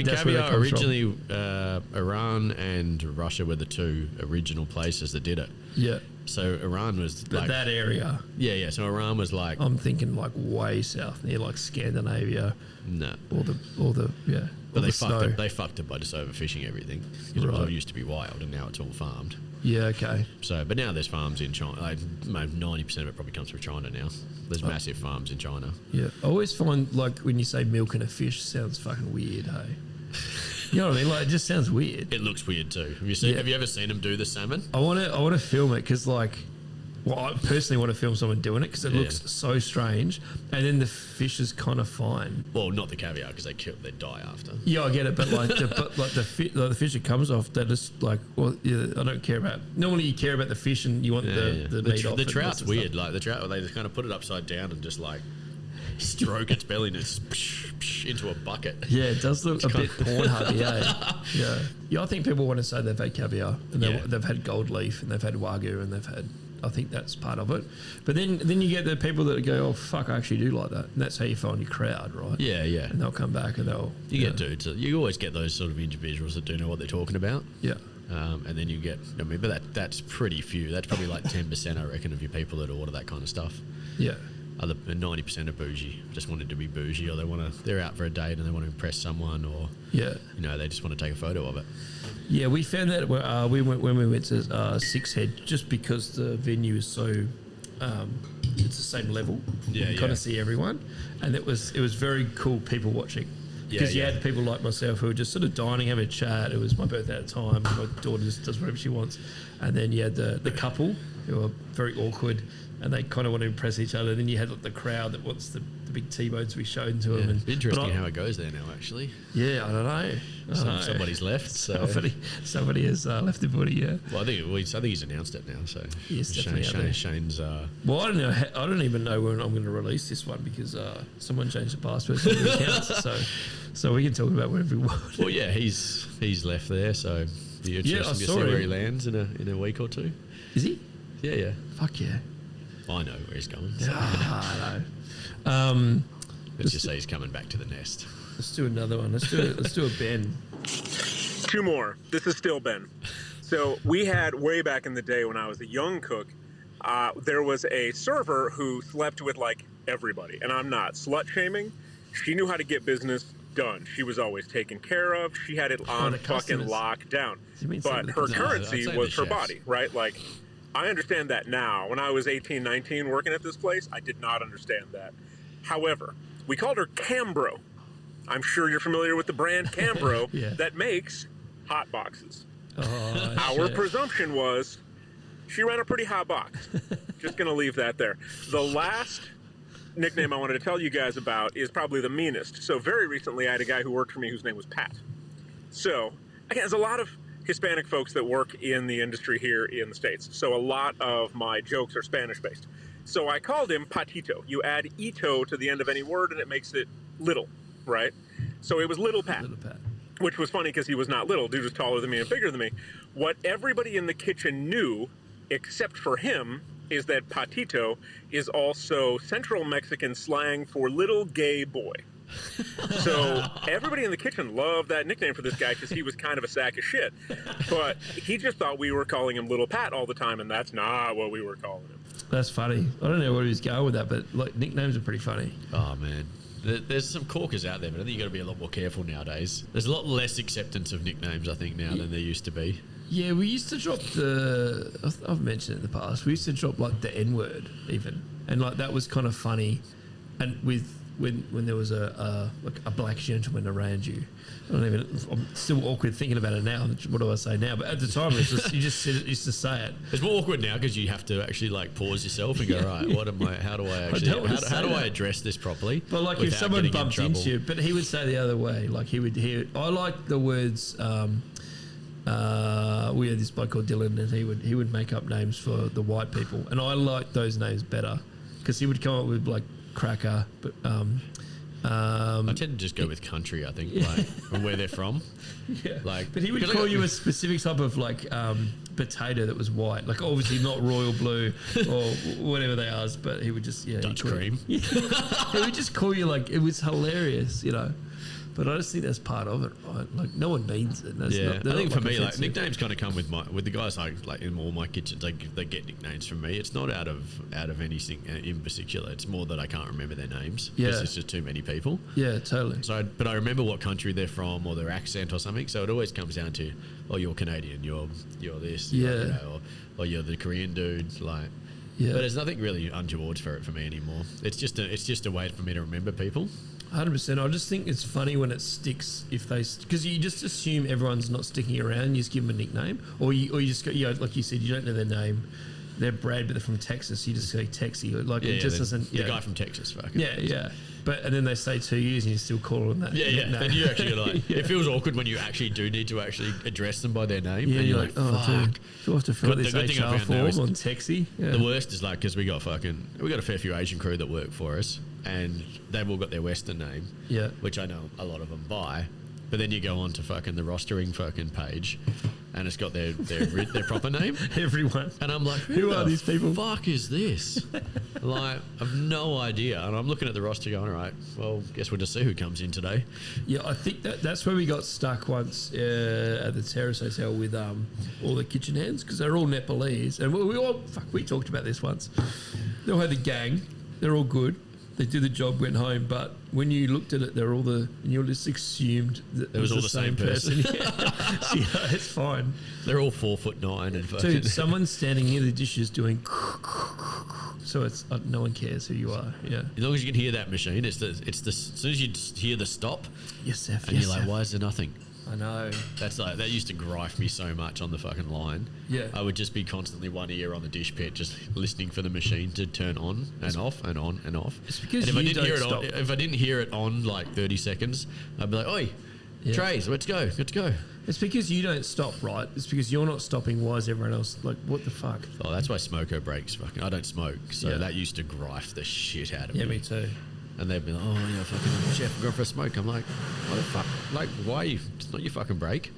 caviar originally, Iran and Russia were the two original places that did it. Yeah. So Iran was like that area. Yeah. So Iran was like, I'm thinking like way south near like Scandinavia. No. Or the But they fucked it by just overfishing everything because it all used to be wild and now it's all farmed. Yeah, okay. So, but now there's farms in China. Like 90% of it probably comes from China now. There's massive farms in China. Yeah, I always find like when you say milking a fish sounds fucking weird. Hey, you know what I mean? Like it just sounds weird. It looks weird too. Have you ever seen them do the salmon? I want to film it because like. Well, I personally want to film someone doing it because it looks so strange, and then the fish is kind of fine. Well, not the caviar because they die after. Yeah, I get it, but like the fish that comes off, they're just like, well, yeah, I don't care about. Normally, you care about the fish and you want the meat off. The trout's weird. Like the trout, they just kind of put it upside down and just like stroke its belly and it's into a bucket. Yeah, it does look a bit Pornhub, yeah. I think people want to say they've had caviar and they've had gold leaf and they've had wagyu and they've had. I think that's part of it. But then you get the people that go, oh, fuck, I actually do like that. And that's how you find your crowd, right? Yeah, yeah. And they'll come back and they'll... get dudes. You always get those sort of individuals that do know what they're talking about. Yeah. And then you get... I mean, but that's pretty few. That's probably like 10%, I reckon, of your people that order that kind of stuff. Yeah. 90% are bougie. Just wanted to be bougie, or they're out for a date and they want to impress someone, or... Yeah. They just want to take a photo of it. Yeah, we found that when we went to Six Head, just because the venue is so, it's the same level. Yeah, you kind of see everyone, and it was very cool people watching. Because you had people like myself who were just sort of dining, having a chat. It was my birthday at the time. My daughter just does whatever she wants, and then you had the couple who were very awkward, and they kind of want to impress each other. Then you had like, the crowd that wants the big T-bones to be shown to them. And interesting how it goes there now, actually. Yeah, I don't know. Somebody's left. So. Somebody has left the body. Yeah. Well, I think he's announced it now. So yes, definitely. Shane's. Well, I don't know. I don't even know when I'm going to release this one because someone changed the password to the accounts. So we can talk about whatever we want. Well, yeah, he's left there. So you're interested to see where he lands in a week or two. Is he? Yeah. Fuck yeah. I know where he's going. So. I know. Let's just say he's coming back to the nest. Let's do another one. Let's do a Ben. Two more. This is still Ben. So we had way back in the day when I was a young cook, there was a server who slept with like everybody, and I'm not slut shaming. She knew how to get business done. She was always taken care of. She had it on fucking lockdown. But her currency was her body, right? Like, I understand that now. When I was 18, 19 working at this place, I did not understand that. However, we called her Cambro. I'm sure you're familiar with the brand Cambro that makes hot boxes. Our presumption was she ran a pretty hot box. Just going to leave that there. The last nickname I wanted to tell you guys about is probably the meanest. So very recently, I had a guy who worked for me whose name was Pat. So, again, there's a lot of Hispanic folks that work in the industry here in the States. So a lot of my jokes are Spanish-based. So I called him Patito. You add ito to the end of any word and it makes it little, right? So it was Little Pat. Little Pat. Which was funny because he was not little. Dude was taller than me and bigger than me. What everybody in the kitchen knew, except for him, is that Patito is also Central Mexican slang for little gay boy. So everybody in the kitchen loved that nickname for this guy because he was kind of a sack of shit. But he just thought we were calling him Little Pat all the time, and that's not what we were calling him. That's funny. I don't know where he was going with that, but like nicknames are pretty funny. Oh, man. There's some corkers out there, but I think you got to be a lot more careful nowadays. There's a lot less acceptance of nicknames, I think, now than there used to be. Yeah, we used to drop I've mentioned it in the past, we used to drop like the N-word even. And like that was kind of funny. And when there was a black gentleman around you, I'm still awkward thinking about it now. What do I say now? But at the time, it's just, you just used to say it. It's more awkward now because you have to actually like pause yourself and go, right, what am I? How do I actually? How do I address this properly? But like if someone bumped into you, but he would say the other way. Like he would hear. I like the words. We had this bloke called Dylan, and he would make up names for the white people, and I like those names better because he would come up with like cracker, but I tend to just go with country, I think, like from where they're from. Yeah, like, but he would call you a specific type of like potato that was white, like obviously not royal blue or whatever they are, but he would just Dutch cream. He would just call you like, it was hilarious, you know. But I just think that's part of it, right? Like, no one needs it. I think for me, like, nicknames kind of come with the guys like in all my kitchens. They get nicknames from me. It's not out of anything in particular. It's more that I can't remember their names. Yeah, because it's just too many people. Yeah, totally. So, but I remember what country they're from or their accent or something. So it always comes down to, oh, you're Canadian, you're this, or you're the Korean dude, like. Yeah. But there's nothing really untoward for me anymore. It's just a way for me to remember people. 100%. I just think it's funny when it sticks because you just assume everyone's not sticking around. You just give them a nickname, or you just go, like you said, you don't know their name. They're Brad, but they're from Texas. You just say Texie. Like it just doesn't. The guy from Texas, fucking. Yeah. And then they stay 2 years, and you still call them that. Yeah. And you actually like. It feels awkward when you actually do need to actually address them by their name. Yeah, and you're like, oh, dude, do I have to fill out this HR form on Texie? Yeah. The worst is like because we got a fair few Asian crew that work for us, and they've all got their Western name. Yeah. Which I know a lot of them buy. But then you go on to fucking the rostering fucking page, and it's got their proper name. Everyone. And I'm like, who are these people? Fuck is this? Like, I've no idea. And I'm looking at the roster going, all right, well, guess we'll just see who comes in today. Yeah, I think that's where we got stuck once at the Terrace Hotel with all the kitchen hands, because they're all Nepalese. And we talked about this once. They all had the gang. They're all good. They did the job, went home, but when you looked at it, they're all and you just assumed that it was all the same person. Yeah, it's fine. They're all 4'9" and fucking. Dude, someone's standing near the dishes doing. So it's no one cares who you are. Yeah. As long as you can hear that machine, it's the as soon as you hear the stop. Yes, Seth. And you're like, why is there nothing? I know. That used to gripe me so much on the fucking line. Yeah. I would just be constantly one ear on the dish pit, just listening for the machine to turn on and off and on and off. It's because if I didn't hear it on like 30 seconds, I'd be like, oi, trays, let's go. It's because you don't stop, right? It's because you're not stopping. Why is everyone else like, what the fuck? Oh, that's why smoko breaks. Fucking, I don't smoke, so that used to gripe the shit out of me. Yeah, me too. And they'd be like, oh, yeah, fucking chef, I'm going for a smoke. I'm like, what the fuck? Like, why are you? It's not your fucking break.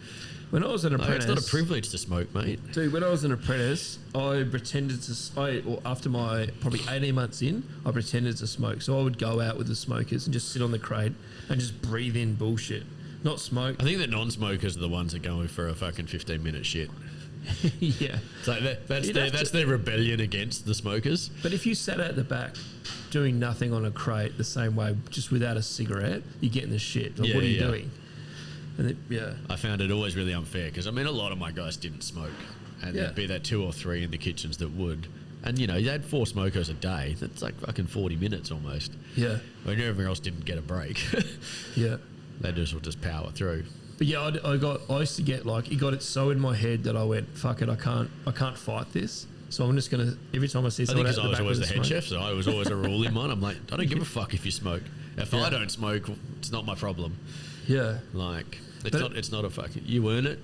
When I was an apprentice... It's not a privilege to smoke, mate. Dude, when I was an apprentice, I pretended to... after my probably 18 months in, I pretended to smoke. So I would go out with the smokers and just sit on the crate and just breathe in bullshit. Not smoke. I think the non-smokers are the ones that go for a fucking 15-minute shit. Yeah. It's like that's their rebellion against the smokers. But if you sat at the back doing nothing on a crate the same way, just without a cigarette, you're getting the shit. Like, what are you doing? And I found it always really unfair because, I mean, a lot of my guys didn't smoke. And there'd be that 2 or 3 in the kitchens that would. And, you know, you had 4 smokers a day. That's like fucking 40 minutes almost. Yeah. When everyone else didn't get a break. Yeah. They just power through. But yeah, I used to get like, it got it so in my head that I went, fuck it, I can't fight this. So I'm just gonna, every time I see someone I think because I was always the head chef, so I was always a rule in mine. I'm like, I don't give a fuck if you smoke. If I don't smoke, it's not my problem. Yeah. Like, it's not a fucking, you earn it.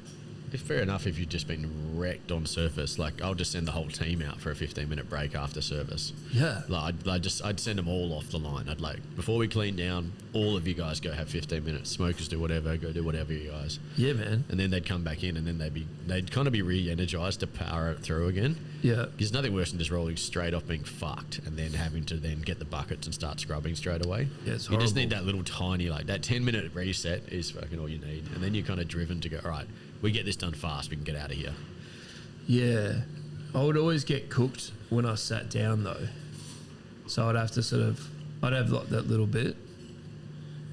It's fair enough if you've just been wrecked on surface. Like, I'll just send the whole team out for a 15-minute break after service. Yeah. Like, I'd send them all off the line. I'd like, before we clean down, all of you guys go have 15 minutes. Smokers do whatever, go do whatever, you guys. Yeah, man. And then they'd come back in, and then they'd kind of be re-energized to power it through again. Yeah. There's nothing worse than just rolling straight off being fucked and then having to then get the buckets and start scrubbing straight away. Yeah, it's horrible. You just need that little tiny, like, that 10-minute reset is fucking all you need. And then you're kind of driven to go, all right, we get this done fast, we can get out of here. Yeah. I would always get cooked when I sat down, though. So I'd have to I'd have like that little bit.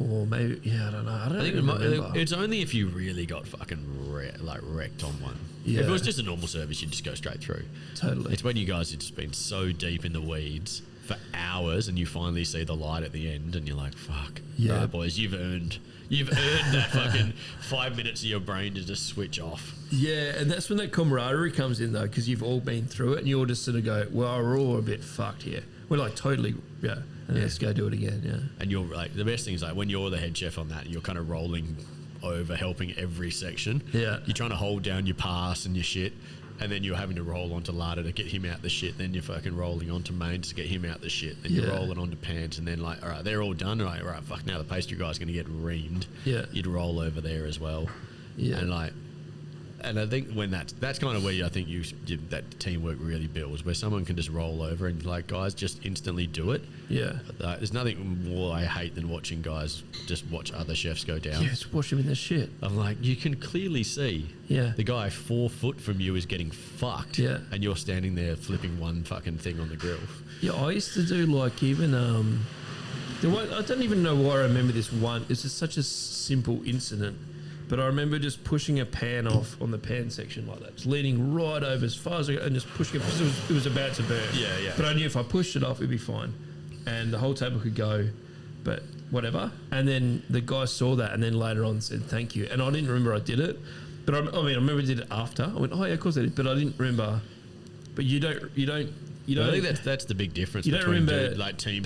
Or maybe, I don't know. I think remember. It's only if you really got fucking wrecked on one. Yeah. If it was just a normal service, you'd just go straight through. Totally. It's when you guys have just been so deep in the weeds for hours and you finally see the light at the end and you're like, fuck. Yeah. Right, boys, you've earned that fucking 5 minutes of your brain to just switch off. Yeah, and that's when that camaraderie comes in, though, because you've all been through it and you all just sort of go, well, we're all a bit fucked here. We're like totally, and let's go do it again, yeah. And you're like, the best thing is like when you're the head chef on that, you're kind of rolling over helping every section. Yeah. You're trying to hold down your pass and your shit, and then you're having to roll onto larder to get him out the shit. Then you're fucking rolling onto mains to get him out the shit. Then you're rolling onto pans, and then like, all right, they're all done. All right, fuck, now the pastry guy's going to get reamed. Yeah. You'd roll over there as well. Yeah. And like, And I think when that's kind of where I think that teamwork really builds, where someone can just roll over and like guys just instantly do it. Yeah. There's nothing more I hate than watching guys just watch other chefs go down. Yeah, just watch them in their shit. I'm like, you can clearly see the guy 4 foot from you is getting fucked. Yeah. And you're standing there flipping one fucking thing on the grill. Yeah, I used to do like even I don't even know why I remember this one. It's just such a simple incident. But I remember just pushing a pan off on the pan section like that, just leaning right over as far as I could and just pushing it because it was about to burn. Yeah, yeah. But I knew if I pushed it off, it'd be fine. And the whole table could go, but whatever. And then the guy saw that and then later on said, thank you. And I didn't remember I did it. But I remember I did it after. I went, oh yeah, of course I did. But I didn't remember. But you don't. I think that's the big difference between team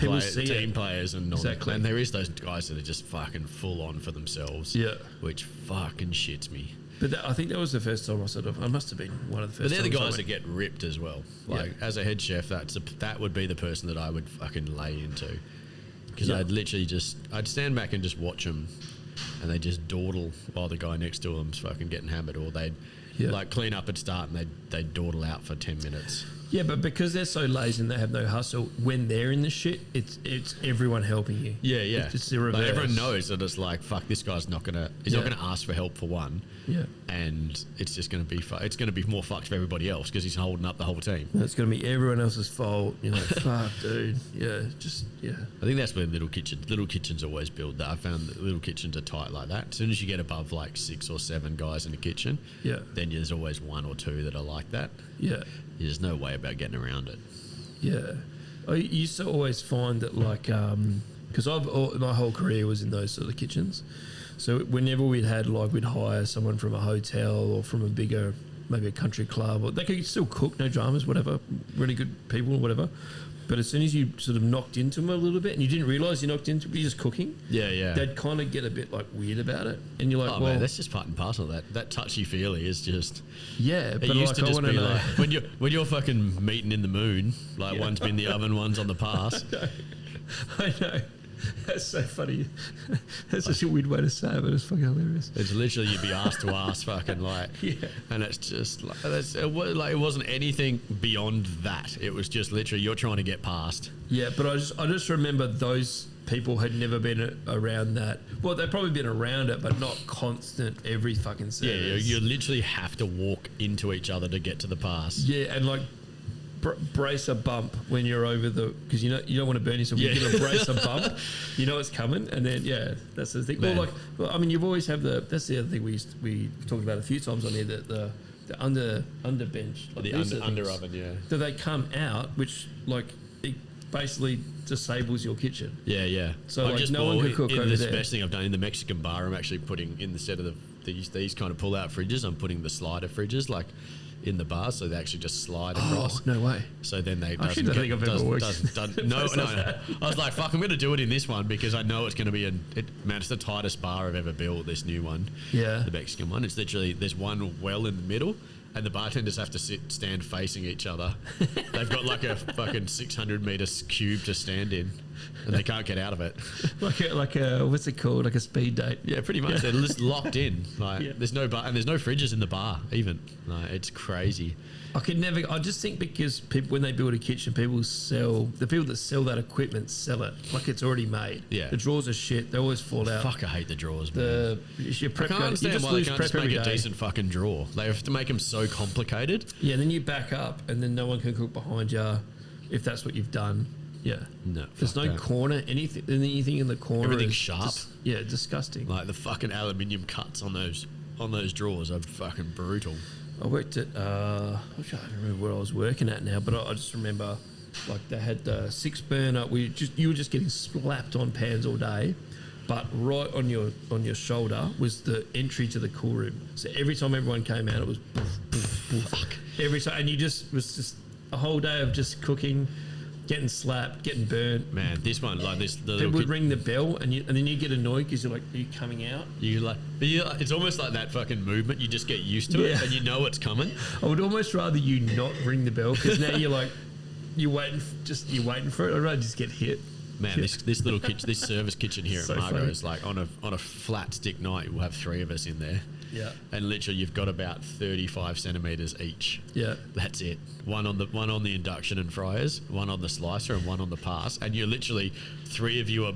players and non. Exactly. And there is those guys that are just fucking full on for themselves. Yeah. Which fucking shits me. But I think that was the first time I must have been one of the first. But they're the guys that get ripped as well. Like as a head chef, that would be the person that I would fucking lay into, because I'd literally I'd stand back and just watch them, and they just dawdle while the guy next to them's fucking getting hammered, or they'd like clean up at start and they'd dawdle out for 10 minutes. Yeah, but because they're so lazy and they have no hustle, when they're in the shit, it's everyone helping you. Yeah, yeah. It's the reverse. Like everyone knows that it's like, fuck, this guy's not gonna ask for help for one. Yeah. And it's just gonna be more fucked for everybody else because he's holding up the whole team. It's gonna be everyone else's fault. You know, fuck, dude. Yeah, I think that's where little kitchens always build that. I found that little kitchens are tight like that. As soon as you get above like 6 or 7 guys in a kitchen, then there's always 1 or 2 that are like that. Yeah. There's no way about getting around it. Yeah. I used to always find that, like, because my whole career was in those sort of kitchens. So whenever we'd hire someone from a hotel or from a bigger, maybe a country club, or they could still cook, no dramas, whatever, really good people, whatever. But as soon as you sort of knocked into them a little bit and you didn't realise you knocked into them, you're just cooking. Yeah, yeah. They'd kind of get a bit like weird about it. And you're like, oh, man, that's just part and parcel. That touchy-feely is just... Yeah, but it used to just be like, when you're fucking meeting in the moon, like one's been the oven, one's on the pass. I know. That's so funny. That's such a weird way to say it, but it's fucking hilarious. It's literally you'd be asked to ask fucking like, and it's just like, it wasn't anything beyond that. It was just literally you're trying to get past. Yeah, but I just remember those people had never been around that. Well, they've probably been around it, but not constant every fucking service. Yeah, you literally have to walk into each other to get to the pass. Yeah, and like brace a bump when you're over because you don't want to burn yourself. You're gonna brace a bump. You know it's coming, and then that's the thing. Man. Well, I mean, you've always have that's the other thing we talked about a few times on here, that the under bench, like the under oven, yeah. So they come out, which like it basically disables your kitchen. Yeah, yeah. So like no one could cook over there. The best thing I've done in the Mexican bar, I'm actually putting, instead of these kind of pull out fridges, I'm putting the slider fridges like in the bar, so they actually just slide across. Oh, no way. So then they I was like, fuck, I'm going to do it in this one because I know it's going to be it's the tightest bar I've ever built, this new one. Yeah. The Mexican one. It's literally, there's one well in the middle and the bartenders have to stand facing each other. They've got like a fucking 600 meters cube to stand in and they can't get out of it. like a what's it called? Like a speed date. Yeah, pretty much. They're just locked in. Like there's no bar and there's no fridges in the bar even. Like, it's crazy. I just think because people, when they build a kitchen, the people that sell that equipment sell it like it's already made. Yeah. The drawers are shit. They always fall out. Fuck, I hate the drawers, man. Your prep I can't understand why they can't just make a decent fucking drawer. They have to make them so complicated. Yeah, and then you back up and then no one can cook behind you if that's what you've done. Yeah. No. There's no corner, anything in the corner. Everything's sharp. Disgusting. Like the fucking aluminium cuts on those drawers are fucking brutal. I worked at, I can't remember where I was working at now, but I just remember like they had the 6 burner. You were just getting slapped on pans all day, but right on your shoulder was the entry to the cool room. So every time everyone came out, it was boof, boof, boof. Fuck. Every time, and was just a whole day of just cooking, getting slapped, getting burnt. Man, this one, like this... They would ring the bell and then you get annoyed because you're like, are you coming out? It's almost like that fucking movement. You just get used to it and you know it's coming. I would almost rather you not ring the bell because now you're like, you're waiting for it. I'd rather just get hit. Man, this little kitchen, this service kitchen here So at Margot funny. is like on a flat stick night. We'll have 3 of us in there. Yeah. And literally, you've got about 35 centimeters each. Yeah. That's it. One on the induction and fryers, one on the slicer, and one on the pass. And you're literally 3 of you are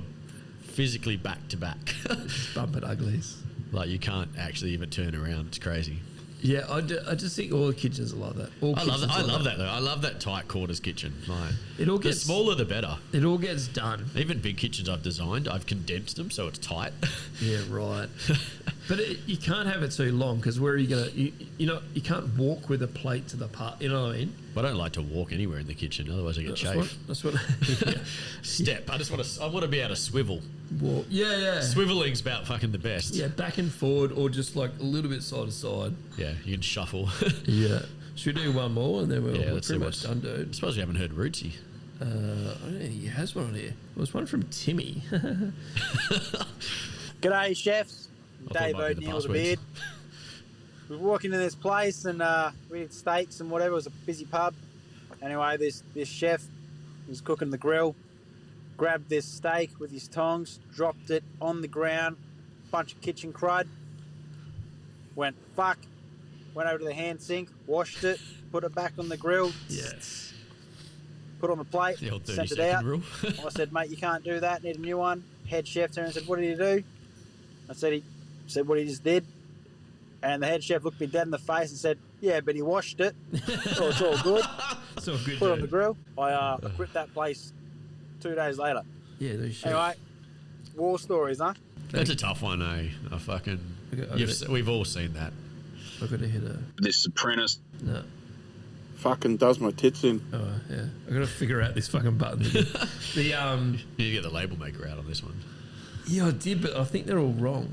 physically back to back. Just bumping uglies. Like you can't actually even turn around. It's crazy. Yeah, I just think all the kitchens are like that. I love that though. I love that tight quarters kitchen. Like, It all the gets smaller the better. It all gets done. Even big kitchens I've designed, I've condensed them so it's tight. Yeah, right. But you can't have it too long because where are you gonna? You can't walk with a plate to the part. You know what I mean? But I don't like to walk anywhere in the kitchen, otherwise I get chafe. That's what. Yeah. Step. I want to be able to swivel. Walk. Yeah. Swiveling's about fucking the best. Yeah, back and forward or just like a little bit side to side. Yeah, you can shuffle. Yeah. Should we do one more and then we're let's see pretty what's much done, dude? I suppose we haven't heard Rootsy. I don't think he has one on here. It was one from Timmy. G'day, chefs. I thought it Dave might be the O'Neill with a passwords. beard. We were walking into this place and we did steaks and whatever. It was a busy pub. Anyway, this chef was cooking the grill, grabbed this steak with his tongs, dropped it on the ground, bunch of kitchen crud, went fuck, went over to the hand sink, washed it, put it back on the grill, Yes. put it on the plate, The old sent it 30-second out. rule. I said, mate, you can't do that, need a new one. Head chef turned and said, what did he do? I said, he said what he just did. And the head chef looked me dead in the face and said, yeah, but he washed it. So it's all good. It's all good, Put it on the dude. grill. I quit that place 2 days later. Yeah, no shit. Anyway, war stories, huh? That's a tough one, eh? I fucking. We've all seen that. I've got to hit a... This apprentice. No. Fucking does my tits in. Oh, yeah. I've got to figure out this fucking button. You need to get the label maker out on this one. Yeah, I did, but I think they're all wrong.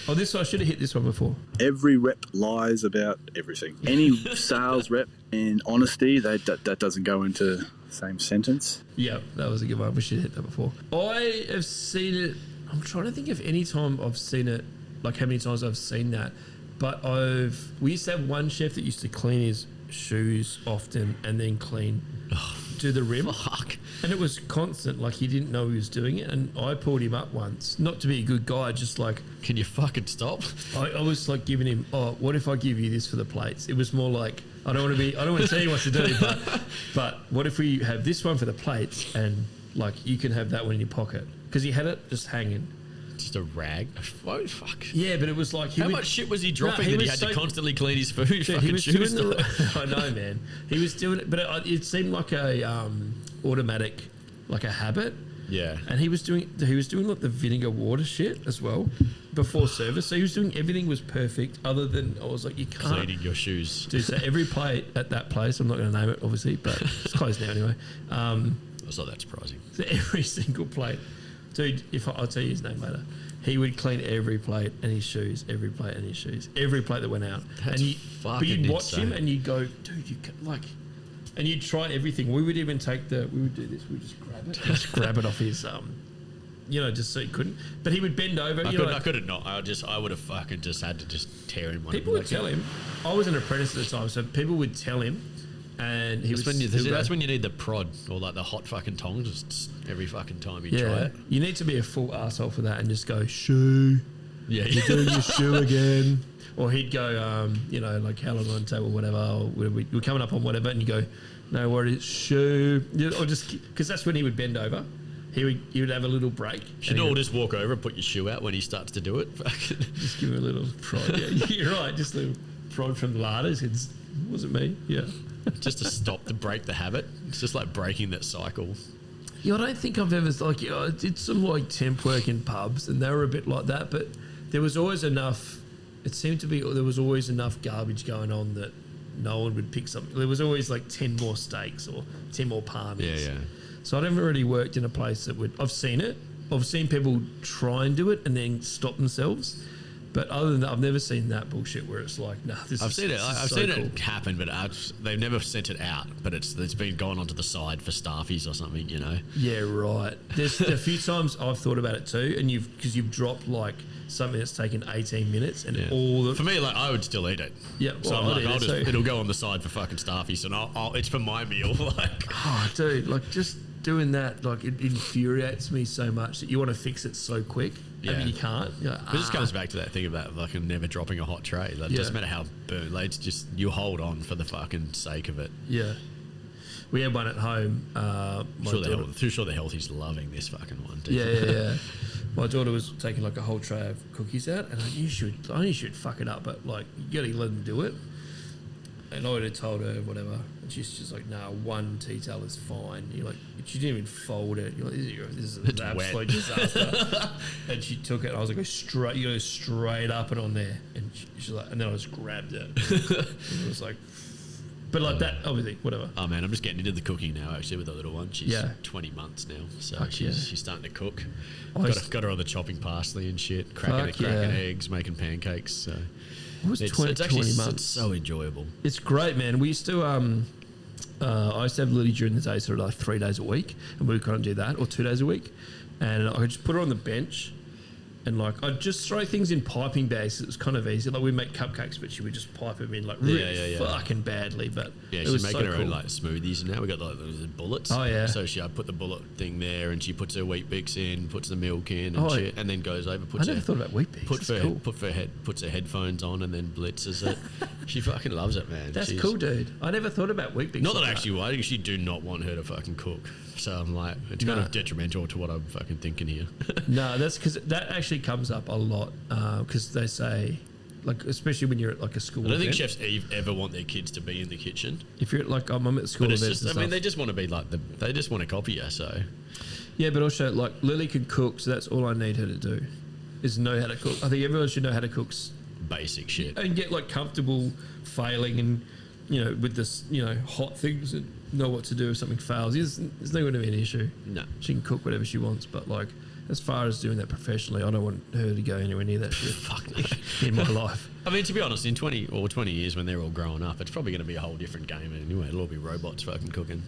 This one, I should have hit this one before. Every rep lies about everything. Any sales rep and honesty, that doesn't go into the same sentence. Yeah, that was a good one. We should have hit that before. I have seen it. I'm trying to think of any time I've seen it, like how many times I've seen that. But we used to have one chef that used to clean his shoes often and then do the rim. Fuck. And it was constant, like he didn't know he was doing it. And I pulled him up once, not to be a good guy, just like... Can you fucking stop? I was like giving him, what if I give you this for the plates? It was more like, I don't want to tell you what to do, but what if we have this one for the plates and like you can have that one in your pocket? Because he had it just hanging. Just a rag? Oh, fuck. Yeah, but it was like... How much shit was he dropping that he had to constantly clean his food? Dude, Fucking shoes. I know, man. He was doing it, but it seemed like a automatic, like a habit. Yeah. And he was doing like the vinegar water shit as well before service. So he was doing everything was perfect other than I was like, you can't Cleaning your shoes. do so. Every plate at that place, I'm not going to name it obviously, but it's closed now anyway. It's not that surprising. So every single plate, dude, I'll tell you his name later. He would clean every plate and his shoes, every plate and his shoes, every plate that went out. That's but you'd watch insane. him and you'd go, dude, and you'd try everything. We would even we would do this. We would just grab it off his, just so he couldn't. But he would bend over. I couldn't not. I would have fucking just had to just tear him. People would tell him. I was an apprentice at the time, so people would tell him. And that's when you need the prod or like the hot fucking tongs just every fucking time you try it. You need to be a full arsehole for that and just go, shoe. Yeah. You're doing your shoe again. Or he'd go, like how long on the table, whatever. Or we're coming up on whatever, and you go, no worries, shoe. Or just, because that's when he would bend over. He would have a little break. Should all just walk over and put your shoe out when he starts to do it. Just give him a little prod. Yeah, you're right. Just a little prod from the larders. It wasn't me. Yeah. Just to break the habit. It's just like breaking that cycle. Yeah, I don't think I've ever I did some like temp work in pubs, and they were a bit like that. But there was always enough. It seemed to be there was always enough garbage going on that no one would pick something. There was always like 10 more steaks or 10 more palmies. Yeah. So I never really worked in a place that would. I've seen it. I've seen people try and do it and then stop themselves. But other than that, I've never seen that bullshit where it's like, nah, this I've is seen it. this is I've so seen cool. it happen, but they've never sent it out. But it's been gone onto the side for staffies or something, you know. Yeah, right. There's a few times I've thought about it too, and because you've dropped like something that's taken 18 minutes, and all the for me, like I would still eat it. Yeah, so well, I'm like, it'll go on the side for fucking staffies, and it's for my meal. Like, oh, dude, like just doing that, like, it infuriates me so much that you want to fix it so quick. Yeah. And you can't. You're like, It just comes back to that thing about fucking never dropping a hot tray. Like, it doesn't matter how burnt. Like, it's just, you hold on for the fucking sake of it. Yeah. We had one at home. Sure the healthy's loving this fucking one. Yeah. My daughter was taking like a whole tray of cookies out, and you should fuck it up, but like you gotta let them do it. And I would have told her whatever, and she's just like, "Nah, one tea towel is fine." You're like, she didn't even fold it. You're like, "This is an absolute disaster." And she took it. And I was like, "You go straight up and on there." And she's like, and then I just grabbed it. And it was like. But like that, obviously, whatever. Oh man, I'm just getting into the cooking now. Actually, with the little one, she's 20 months now, so she's starting to cook. Got her on the chopping parsley and shit, cracking eggs, making pancakes. So it's 20 months. It's so enjoyable. It's great, man. We used to. I used to have Lily during the day, sort of like 3 days a week, and we would kind of do that, or 2 days a week, and I could just put her on the bench. And like I'd just throw things in piping bags. It was kind of easy. Like we'd make cupcakes, but she would just pipe them in like really fucking badly. But yeah, she's making her own like smoothies, and now we got like those bullets. Oh yeah. So I put the bullet thing there, and she puts her wheat bix in, puts the milk in, and shit, and then goes over. I never thought about wheat bix. Puts her headphones on, and then blitzes it. She fucking loves it, man. That's cool, dude. I never thought about wheat bix. Not that I actually do not want her to fucking cook. So I'm like, it's kind of detrimental to what I'm fucking thinking here. No, that's because that actually comes up a lot because they say, like, especially when you're at like a school. I don't think chefs ever want their kids to be in the kitchen. If you're at like, I'm at school events. I mean, they just want to be like they just want to copy you. So yeah, but also like Lily can cook, so that's all I need her to do is know how to cook. I think everyone should know how to cook basic shit and get like comfortable failing and with this hot things and know what to do if something fails. There's not going to be an issue. No, she can cook whatever she wants, but like as far as doing that professionally, I don't want her to go anywhere near that shit. Fuck in my life. I mean, to be honest, in 20 years when they're all growing up, it's probably going to be a whole different game anyway. It'll all be robots fucking cooking.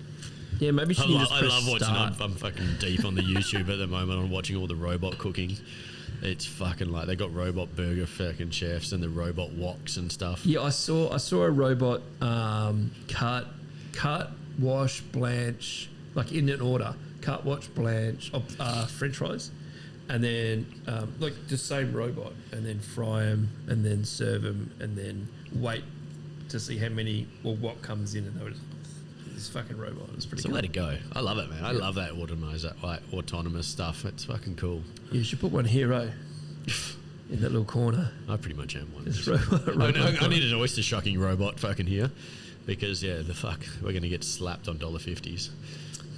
Yeah, maybe she can just press love watching. start. I'm fucking deep on the YouTube at the moment. I'm watching all the robot cooking. It's fucking like they got robot burger fucking chefs and the robot woks and stuff. Yeah, I saw a robot cut, wash, blanch, like in an order. Cut, wash, blanch, French fries, and then like the same robot, and then fry them, and then serve them, and then wait to see how many or what comes in, and they were just, this fucking robot. It's pretty cool. Let it go. I love it, man. I love that autonomous stuff. It's fucking cool. You should put one hero in that little corner. I pretty much am one. I need an oyster shucking robot fucking here, because we're gonna get slapped on $50s.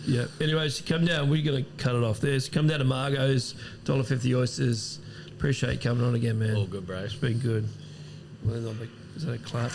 Yeah. Anyways, come down. We're going to cut it off there. So come down to Margot's, $1.50 oysters. Appreciate you coming on again, man. All good, bro. It's been good. Well, is that a clap?